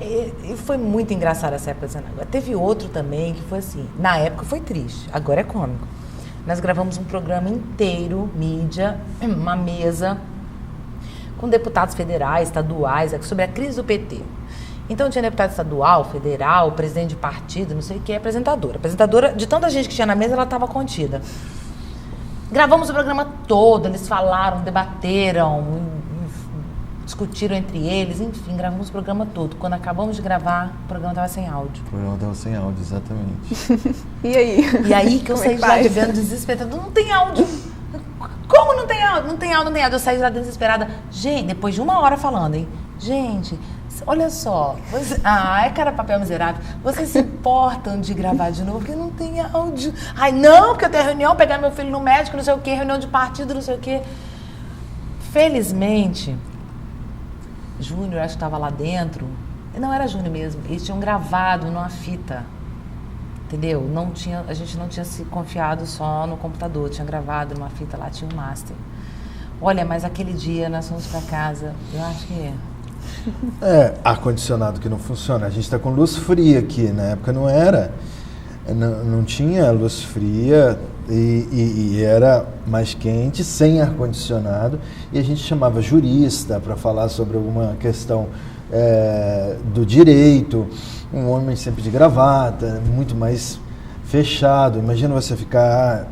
E foi muito engraçado essa época. Teve outro também que foi assim, na época foi triste, agora é cômico. Nós gravamos um programa inteiro, mídia, uma mesa, com deputados federais, estaduais, sobre a crise do PT. Então tinha deputado estadual, federal, presidente de partido, não sei o que, apresentadora. Apresentadora, de tanta gente que tinha na mesa, ela estava contida. Gravamos o programa todo, eles falaram, debateram, discutiram entre eles, enfim, gravamos o programa todo. Quando acabamos de gravar, o programa estava sem áudio. O programa estava sem áudio, exatamente. E aí? E aí que eu saí de lá de vendo desesperada, não tem áudio. Como não tem áudio? Não tem áudio. Eu saí de lá desesperada. Gente, depois de 1 hora falando, hein? Gente, olha só. É cara papel miserável. Vocês se importam de gravar de novo? Porque não tem áudio. Ai, não, porque eu tenho reunião, pegar meu filho no médico, não sei o quê, reunião de partido, não sei o quê. Felizmente, Júnior, acho que estava lá dentro. Não era Júnior mesmo. Eles tinham gravado numa fita. Entendeu? A gente não tinha se confiado só no computador, tinha gravado numa fita lá, tinha um master. Olha, mas aquele dia nós fomos para casa, eu acho que ar-condicionado que não funciona. A gente está com luz fria aqui, na época não era, não tinha luz fria e era mais quente, sem ar-condicionado, e a gente chamava jurista para falar sobre alguma questão do direito, um homem sempre de gravata, muito mais fechado. Imagina você ficar,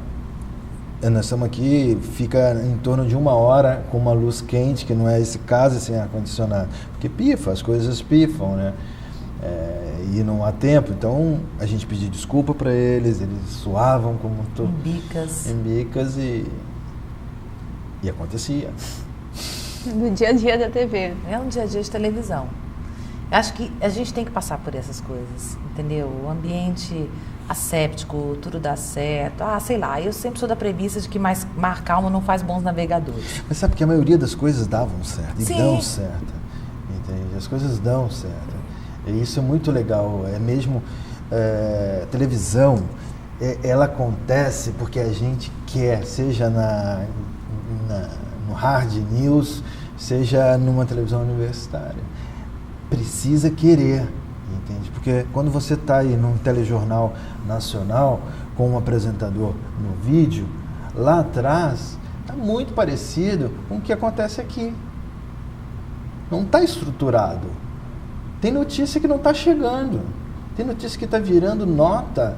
nós estamos aqui, fica em torno de 1 hora com uma luz quente, que não é esse caso sem ar-condicionado, porque pifa, as coisas pifam, né? E não há tempo, então a gente pedia desculpa para eles suavam como em bicas e acontecia. Do dia a dia da TV. É um dia a dia de televisão. Acho que a gente tem que passar por essas coisas, entendeu? O ambiente asséptico, tudo dá certo. Sei lá, eu sempre sou da premissa de que mar calmo não faz bons navegadores. Mas sabe que a maioria das coisas davam certo, e Sim. dão certo, entende? As coisas dão certo. E isso é muito legal, é mesmo, televisão, ela acontece porque a gente quer, seja no hard news, seja numa televisão universitária. Precisa querer, entende? Porque quando você está aí num telejornal nacional com um apresentador no vídeo, lá atrás está muito parecido com o que acontece aqui. Não está estruturado. Tem notícia que não está chegando. Tem notícia que está virando nota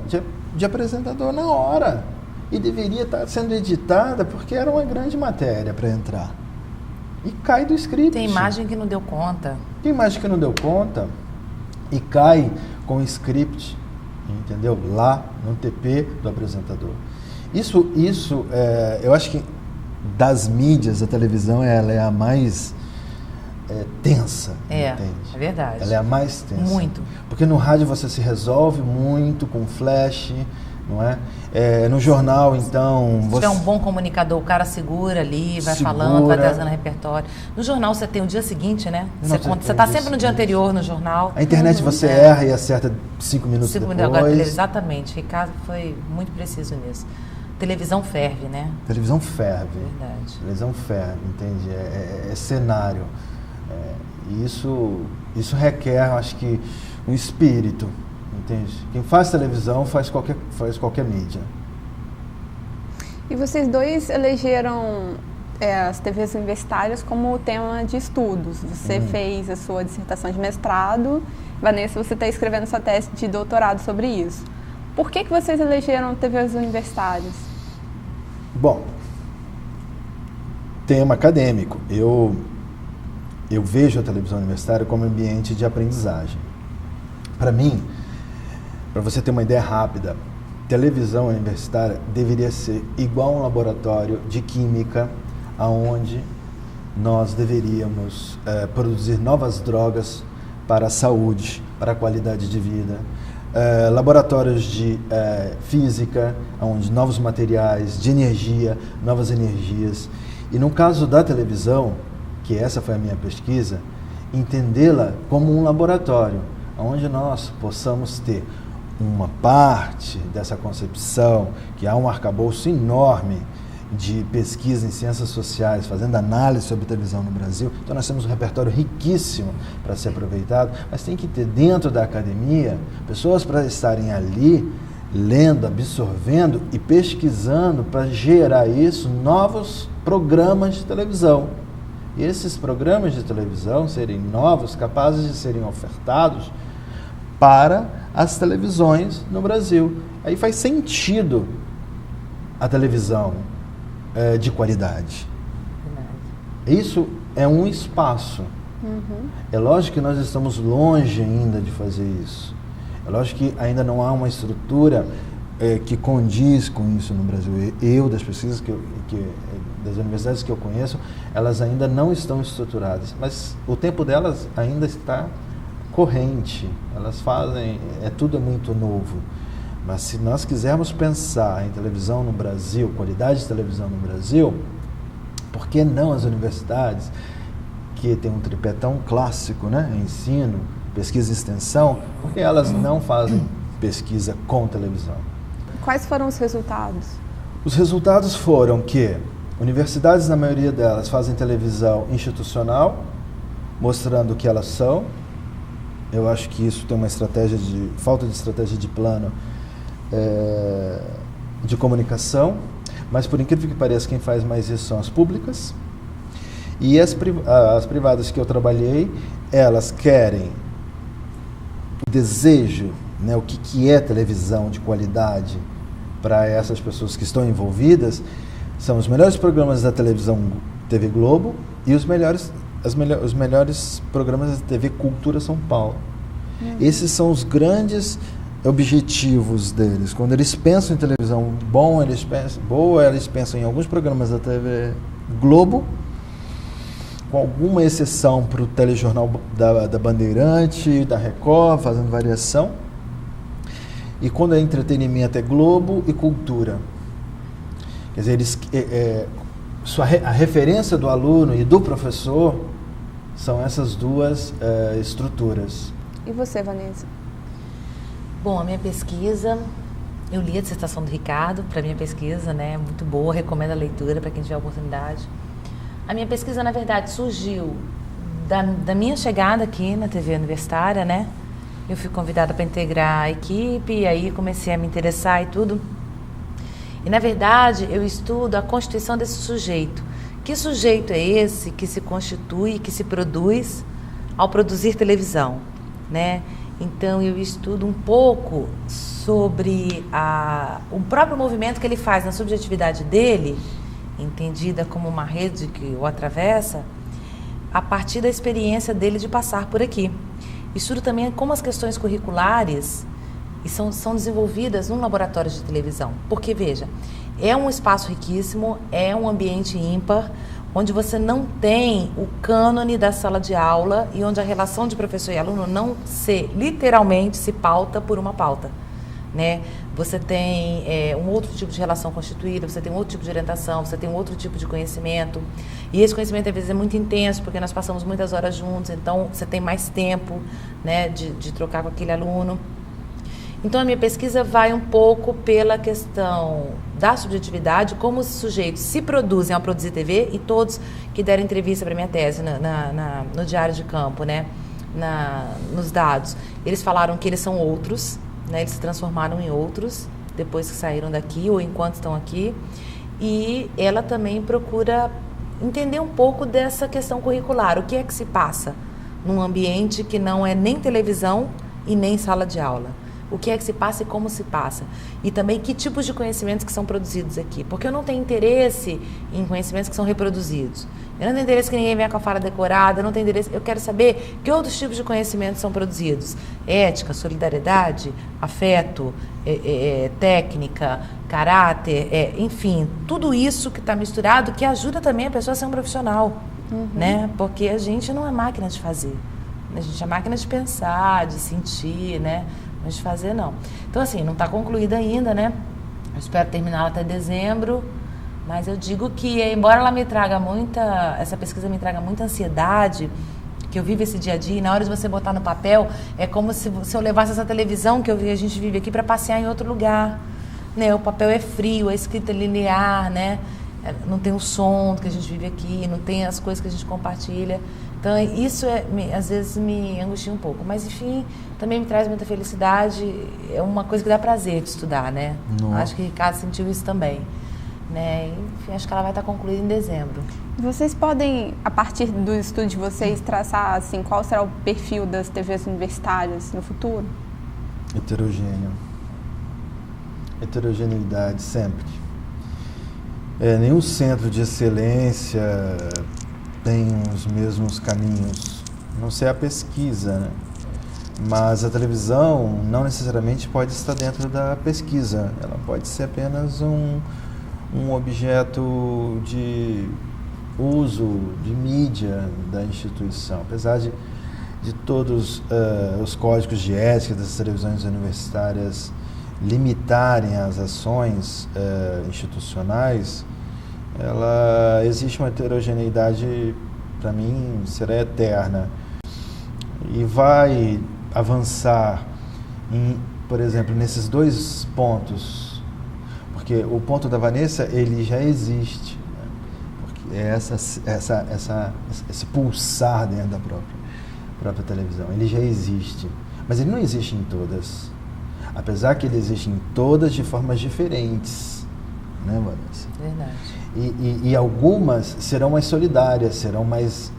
de apresentador na hora. E deveria estar sendo editada porque era uma grande matéria para entrar. E cai do script. Tem imagem que não deu conta. Tem imagem que não deu conta e cai com o script, entendeu? Lá no TP do apresentador. Isso eu acho que das mídias, a televisão ela é a mais tensa, entende? É verdade. Ela é a mais tensa. Muito. Porque no rádio você se resolve muito com flash, não é? No jornal, então... Se tiver um bom comunicador, o cara segura ali, vai falando, vai trazendo repertório. No jornal você tem o dia seguinte, né? Você está sempre no dia anterior no jornal. A internet você erra e acerta 5 minutos depois. Agora, exatamente. Ricardo foi muito preciso nisso. Televisão ferve, né? Televisão ferve. Verdade. Televisão ferve, entende? É cenário. E isso requer, acho que, um espírito, entende? Quem faz televisão faz qualquer mídia. E vocês dois elegeram as TVs universitárias como tema de estudos. Você fez a sua dissertação de mestrado, Vanessa, você está escrevendo sua tese de doutorado sobre isso. Por que vocês elegeram TVs universitárias? Bom, tema acadêmico. Eu vejo a televisão universitária como ambiente de aprendizagem. Para mim, para você ter uma ideia rápida, televisão universitária deveria ser igual a um laboratório de química, onde nós deveríamos produzir novas drogas para a saúde, para a qualidade de vida. Laboratórios de física, onde novos materiais, de energia, novas energias. E no caso da televisão, que essa foi a minha pesquisa, entendê-la como um laboratório, onde nós possamos ter uma parte dessa concepção, que há um arcabouço enorme de pesquisa em ciências sociais, fazendo análise sobre televisão no Brasil. Então nós temos um repertório riquíssimo para ser aproveitado, mas tem que ter dentro da academia pessoas para estarem ali lendo, absorvendo e pesquisando para gerar isso, novos programas de televisão. E esses programas de televisão serem novos, capazes de serem ofertados para as televisões no Brasil. Aí faz sentido a televisão de qualidade. Isso é um espaço. É lógico que nós estamos longe ainda de fazer isso. É lógico que ainda não há uma estrutura que condiz com isso no Brasil. Das pesquisas das universidades que eu conheço, elas ainda não estão estruturadas, mas o tempo delas ainda está corrente. Elas fazem, tudo é muito novo. Mas se nós quisermos pensar em televisão no Brasil, qualidade de televisão no Brasil, por que não as universidades, que tem um tripé tão clássico, né? Ensino, pesquisa e extensão, por que elas não fazem pesquisa com televisão? Quais foram os resultados? Os resultados foram que universidades, na maioria delas, fazem televisão institucional, mostrando o que elas são. Eu acho que isso tem uma falta de estratégia de plano de comunicação, mas por incrível que pareça, quem faz mais isso são as públicas. E as privadas que eu trabalhei, elas querem o desejo, né, o que é televisão de qualidade para essas pessoas que estão envolvidas, são os melhores programas da televisão TV Globo e os melhores programas da TV Cultura São Paulo. Esses são os grandes objetivos deles. Quando eles pensam em televisão boa, eles pensam em alguns programas da TV Globo, com alguma exceção para o telejornal da Bandeirante, da Record, fazendo variação. E quando é entretenimento é Globo e Cultura. Quer dizer, a referência do aluno e do professor são essas duas estruturas. E você, Vanessa? Bom, a minha pesquisa, eu li a dissertação do Ricardo para a minha pesquisa, né? Muito boa, recomendo a leitura para quem tiver oportunidade. A minha pesquisa, na verdade, surgiu da minha chegada aqui na TV Universitária, né? Eu fui convidada para integrar a equipe, e aí comecei a me interessar e tudo. E, na verdade, eu estudo a constituição desse sujeito. Que sujeito é esse que se constitui, que se produz ao produzir televisão, né? Então, eu estudo um pouco sobre o próprio movimento que ele faz na subjetividade dele, entendida como uma rede que o atravessa, a partir da experiência dele de passar por aqui. Estudo também como as questões curriculares são desenvolvidas num laboratório de televisão. Porque, veja, é um espaço riquíssimo, é um ambiente ímpar, onde você não tem o cânone da sala de aula e onde a relação de professor e aluno literalmente se pauta por uma pauta. né? Você tem um outro tipo de relação constituída, você tem um outro tipo de orientação, você tem um outro tipo de conhecimento. E esse conhecimento, às vezes, é muito intenso, porque nós passamos muitas horas juntos, então você tem mais tempo, né, de trocar com aquele aluno. Então, a minha pesquisa vai um pouco pela questão da subjetividade, como os sujeitos se produzem ao produzir TV, e todos que deram entrevista para a minha tese no Diário de Campo, né, nos dados, eles falaram que eles são outros, né, eles se transformaram em outros depois que saíram daqui ou enquanto estão aqui. E ela também procura entender um pouco dessa questão curricular, o que é que se passa num ambiente que não é nem televisão e nem sala de aula. O que é que se passa e como se passa. E também que tipos de conhecimentos que são produzidos aqui. Porque eu não tenho interesse em conhecimentos que são reproduzidos. Eu não tenho interesse que ninguém venha com a fala decorada, eu não tenho interesse. Eu quero saber que outros tipos de conhecimentos são produzidos. Ética, solidariedade, afeto, técnica, caráter, enfim, tudo isso que está misturado, que ajuda também a pessoa a ser um profissional. Né? Porque a gente não é máquina de fazer. A gente é máquina de pensar, de sentir, né? Mas de fazer, não. Então, assim, não está concluída ainda, né? Eu espero terminá-la até dezembro, mas eu digo que, embora ela me traga essa pesquisa me traga muita ansiedade, que eu vivo esse dia a dia, e na hora de você botar no papel, é como se eu levasse essa televisão que a gente vive aqui para passear em outro lugar, né? O papel é frio, a escrita é linear, né? Não tem o som que a gente vive aqui, não tem as coisas que a gente compartilha. Então, isso às vezes me angustia um pouco. Mas, enfim, também me traz muita felicidade. É uma coisa que dá prazer de estudar, né? Nossa. Acho que o Ricardo sentiu isso também. Né? Enfim, acho que ela vai estar concluída em dezembro. Vocês podem, a partir do estudo de vocês, traçar assim, qual será o perfil das TVs universitárias no futuro? Heterogêneo. Heterogeneidade, sempre. Nenhum centro de excelência tem os mesmos caminhos, a não ser a pesquisa, né? Mas a televisão não necessariamente pode estar dentro da pesquisa, ela pode ser apenas um objeto de uso, de mídia da instituição. Apesar de todos os códigos de ética das televisões universitárias limitarem as ações institucionais, existe uma heterogeneidade, para mim, será eterna. E vai avançar, por exemplo, nesses dois pontos, porque o ponto da Vanessa, ele já existe, né? Porque esse pulsar dentro da própria televisão, ele já existe, mas ele não existe em todas. Apesar que ele existe em todas de formas diferentes, né, Vanessa? Verdade. E algumas serão mais solidárias, serão mais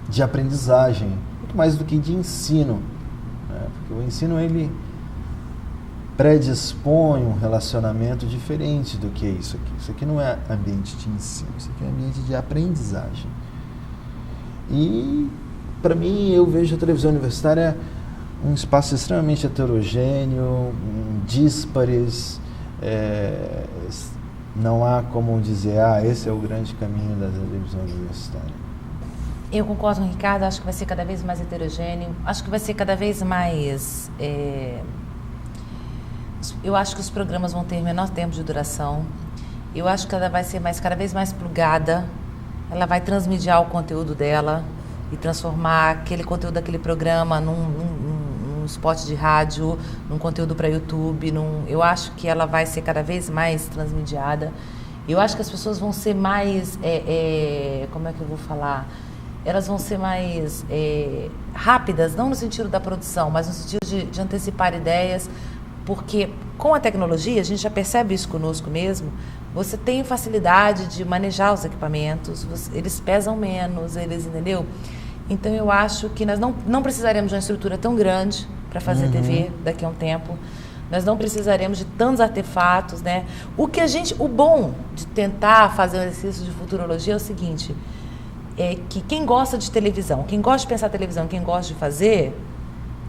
de aprendizagem, muito mais do que de ensino, né? Porque o ensino, ele predispõe um relacionamento diferente do que isso aqui. Isso aqui não é ambiente de ensino, isso aqui é ambiente de aprendizagem. E, para mim, eu vejo a televisão universitária um espaço extremamente heterogêneo, díspares, não há como dizer, esse é o grande caminho da televisão universitária. Eu concordo com o Ricardo, acho que vai ser cada vez mais heterogêneo, acho que vai ser cada vez mais... Eu acho que os programas vão ter menor tempo de duração, eu acho que ela vai ser cada vez mais plugada, ela vai transmediar o conteúdo dela e transformar aquele conteúdo daquele programa num spot de rádio, num conteúdo para YouTube. Eu acho que ela vai ser cada vez mais transmediada. Eu acho que as pessoas vão ser mais... como é que eu vou falar? Elas vão ser mais rápidas, não no sentido da produção, mas no sentido de antecipar ideias, porque com a tecnologia, a gente já percebe isso conosco mesmo, você tem facilidade de manejar os equipamentos, eles pesam menos, entendeu? Então, eu acho que nós não precisaremos de uma estrutura tão grande para fazer TV daqui a um tempo. Nós não precisaremos de tantos artefatos, né? O bom de tentar fazer um exercício de futurologia é o seguinte, que quem gosta de televisão, quem gosta de pensar televisão, quem gosta de fazer,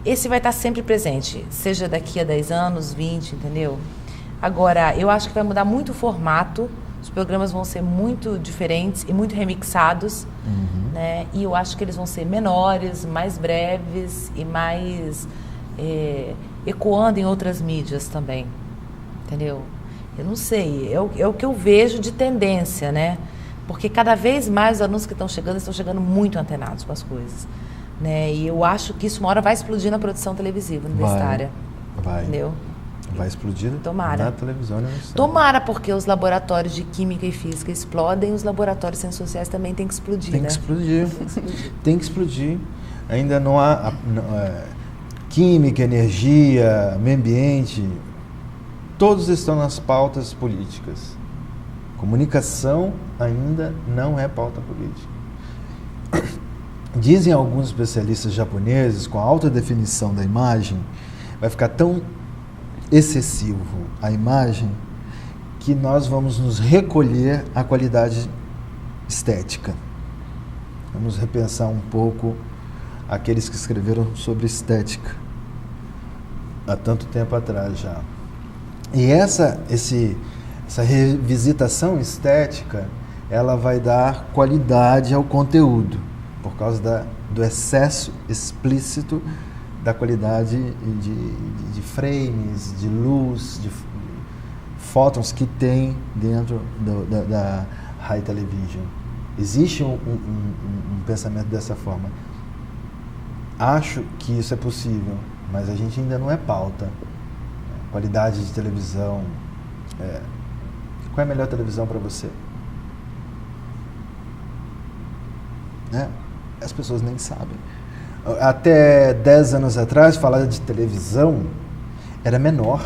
esse vai estar sempre presente, seja daqui a 10 anos, 20, entendeu? Agora, eu acho que vai mudar muito o formato, os programas vão ser muito diferentes e muito remixados, né? E eu acho que eles vão ser menores, mais breves e mais ecoando em outras mídias também, entendeu? Eu não sei, é o que eu vejo de tendência, né? Porque cada vez mais os alunos que estão chegando muito antenados com as coisas, né? E eu acho que isso uma hora vai explodir na produção televisiva universitária. Vai. Entendeu? Vai explodir Tomara. na televisão universitária. Tomara, porque os laboratórios de química e física explodem, os laboratórios de ciências sociais também têm que explodir, Tem né? que explodir. Tem que explodir. Ainda não há química, energia, meio ambiente, todos estão nas pautas políticas. Comunicação ainda não é pauta política. Dizem alguns especialistas japoneses, com a alta definição da imagem, vai ficar tão excessivo a imagem que nós vamos nos recolher à qualidade estética. Vamos repensar um pouco aqueles que escreveram sobre estética há tanto tempo atrás já. E essa revisitação estética, ela vai dar qualidade ao conteúdo, por causa do excesso explícito da qualidade de frames, de luz, de fótons que tem dentro da high television. Existe um pensamento dessa forma. Acho que isso é possível, mas a gente ainda não é pauta. Qualidade de televisão. Qual é a melhor televisão para você? As pessoas nem sabem. Até 10 anos atrás, falar de televisão era menor.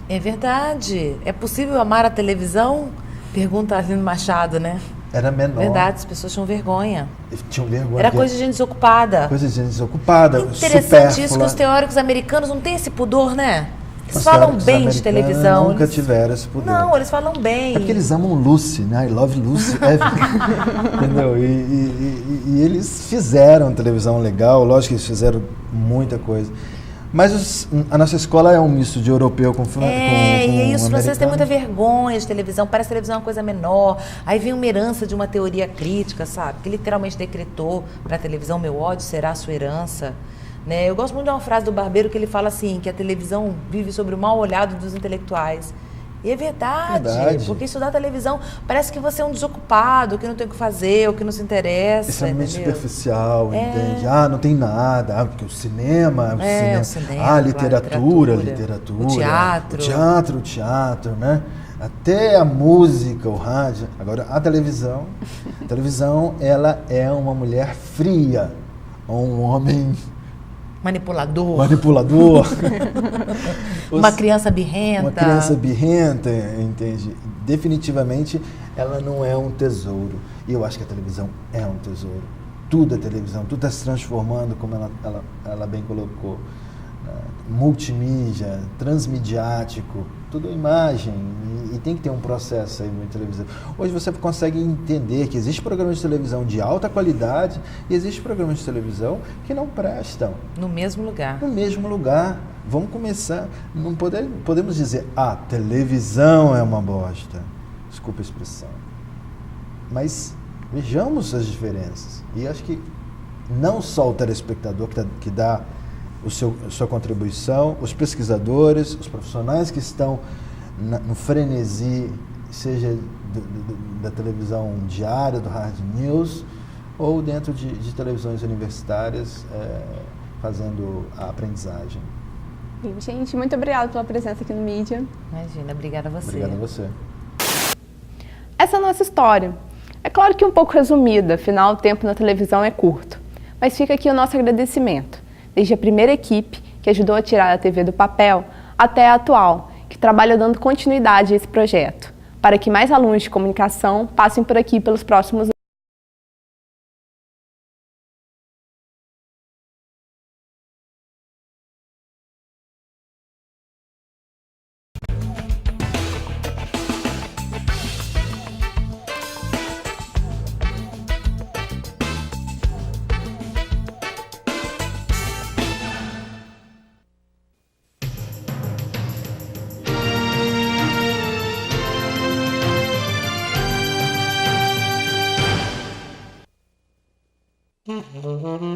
É verdade. É possível amar a televisão? Pergunta Arlindo Machado, né? Era menor. Verdade, as pessoas tinham vergonha. Tinham vergonha. Era coisa de gente desocupada. Coisa de gente desocupada. Interessante supérflua. isso, que os teóricos americanos não têm esse pudor, né? Eles falam bem de televisão. Nunca tiveram esse pudor. Não, eles falam bem. É porque eles amam Lucy, né? I love Lucy. Entendeu? E eles fizeram televisão legal, lógico que eles fizeram muita coisa. Mas a nossa escola é um misto de europeu com e os franceses têm americano. muita vergonha de televisão, parece que televisão é uma coisa menor. Aí vem uma herança de uma teoria crítica, sabe? Que literalmente decretou para a televisão: meu ódio será a sua herança. Né? Eu gosto muito de uma frase do Barbeiro que ele fala assim, que a televisão vive sobre o mal olhado dos intelectuais. E é verdade, porque estudar televisão parece que você é um desocupado, que não tem o que fazer, ou que não se interessa. Isso é muito entendeu? Superficial, entende? Não tem nada. Porque o cinema, o cinema, a literatura, o teatro, né? Até a música, o rádio. Agora, a televisão, ela é uma mulher fria, um homem manipulador. Uma criança birrenta. Uma criança birrenta, entende? Definitivamente, ela não é um tesouro. E eu acho que a televisão é um tesouro. Tudo é televisão, tudo está se transformando, como ela bem colocou. Multimídia, transmediático, tudo é imagem. E tem que ter um processo aí na televisão. Hoje você consegue entender que existe programas de televisão de alta qualidade e existe programas de televisão que não prestam. No mesmo lugar. No mesmo lugar. Vamos começar. Não podemos dizer, televisão é uma bosta. Desculpa a expressão. Mas vejamos as diferenças. E acho que não só o telespectador que dá sua contribuição, os pesquisadores, os profissionais que estão no frenesi, seja da televisão diária, do hard news, ou dentro de televisões universitárias, fazendo a aprendizagem. Gente, muito obrigada pela presença aqui no Mídia. Imagina, obrigada a você. Obrigado a você. Essa é a nossa história. É claro que um pouco resumida, afinal o tempo na televisão é curto. Mas fica aqui o nosso agradecimento, desde a primeira equipe, que ajudou a tirar a TV do papel, até a atual, que trabalha dando continuidade a esse projeto, para que mais alunos de comunicação passem por aqui pelos próximos anos. Mm-hmm.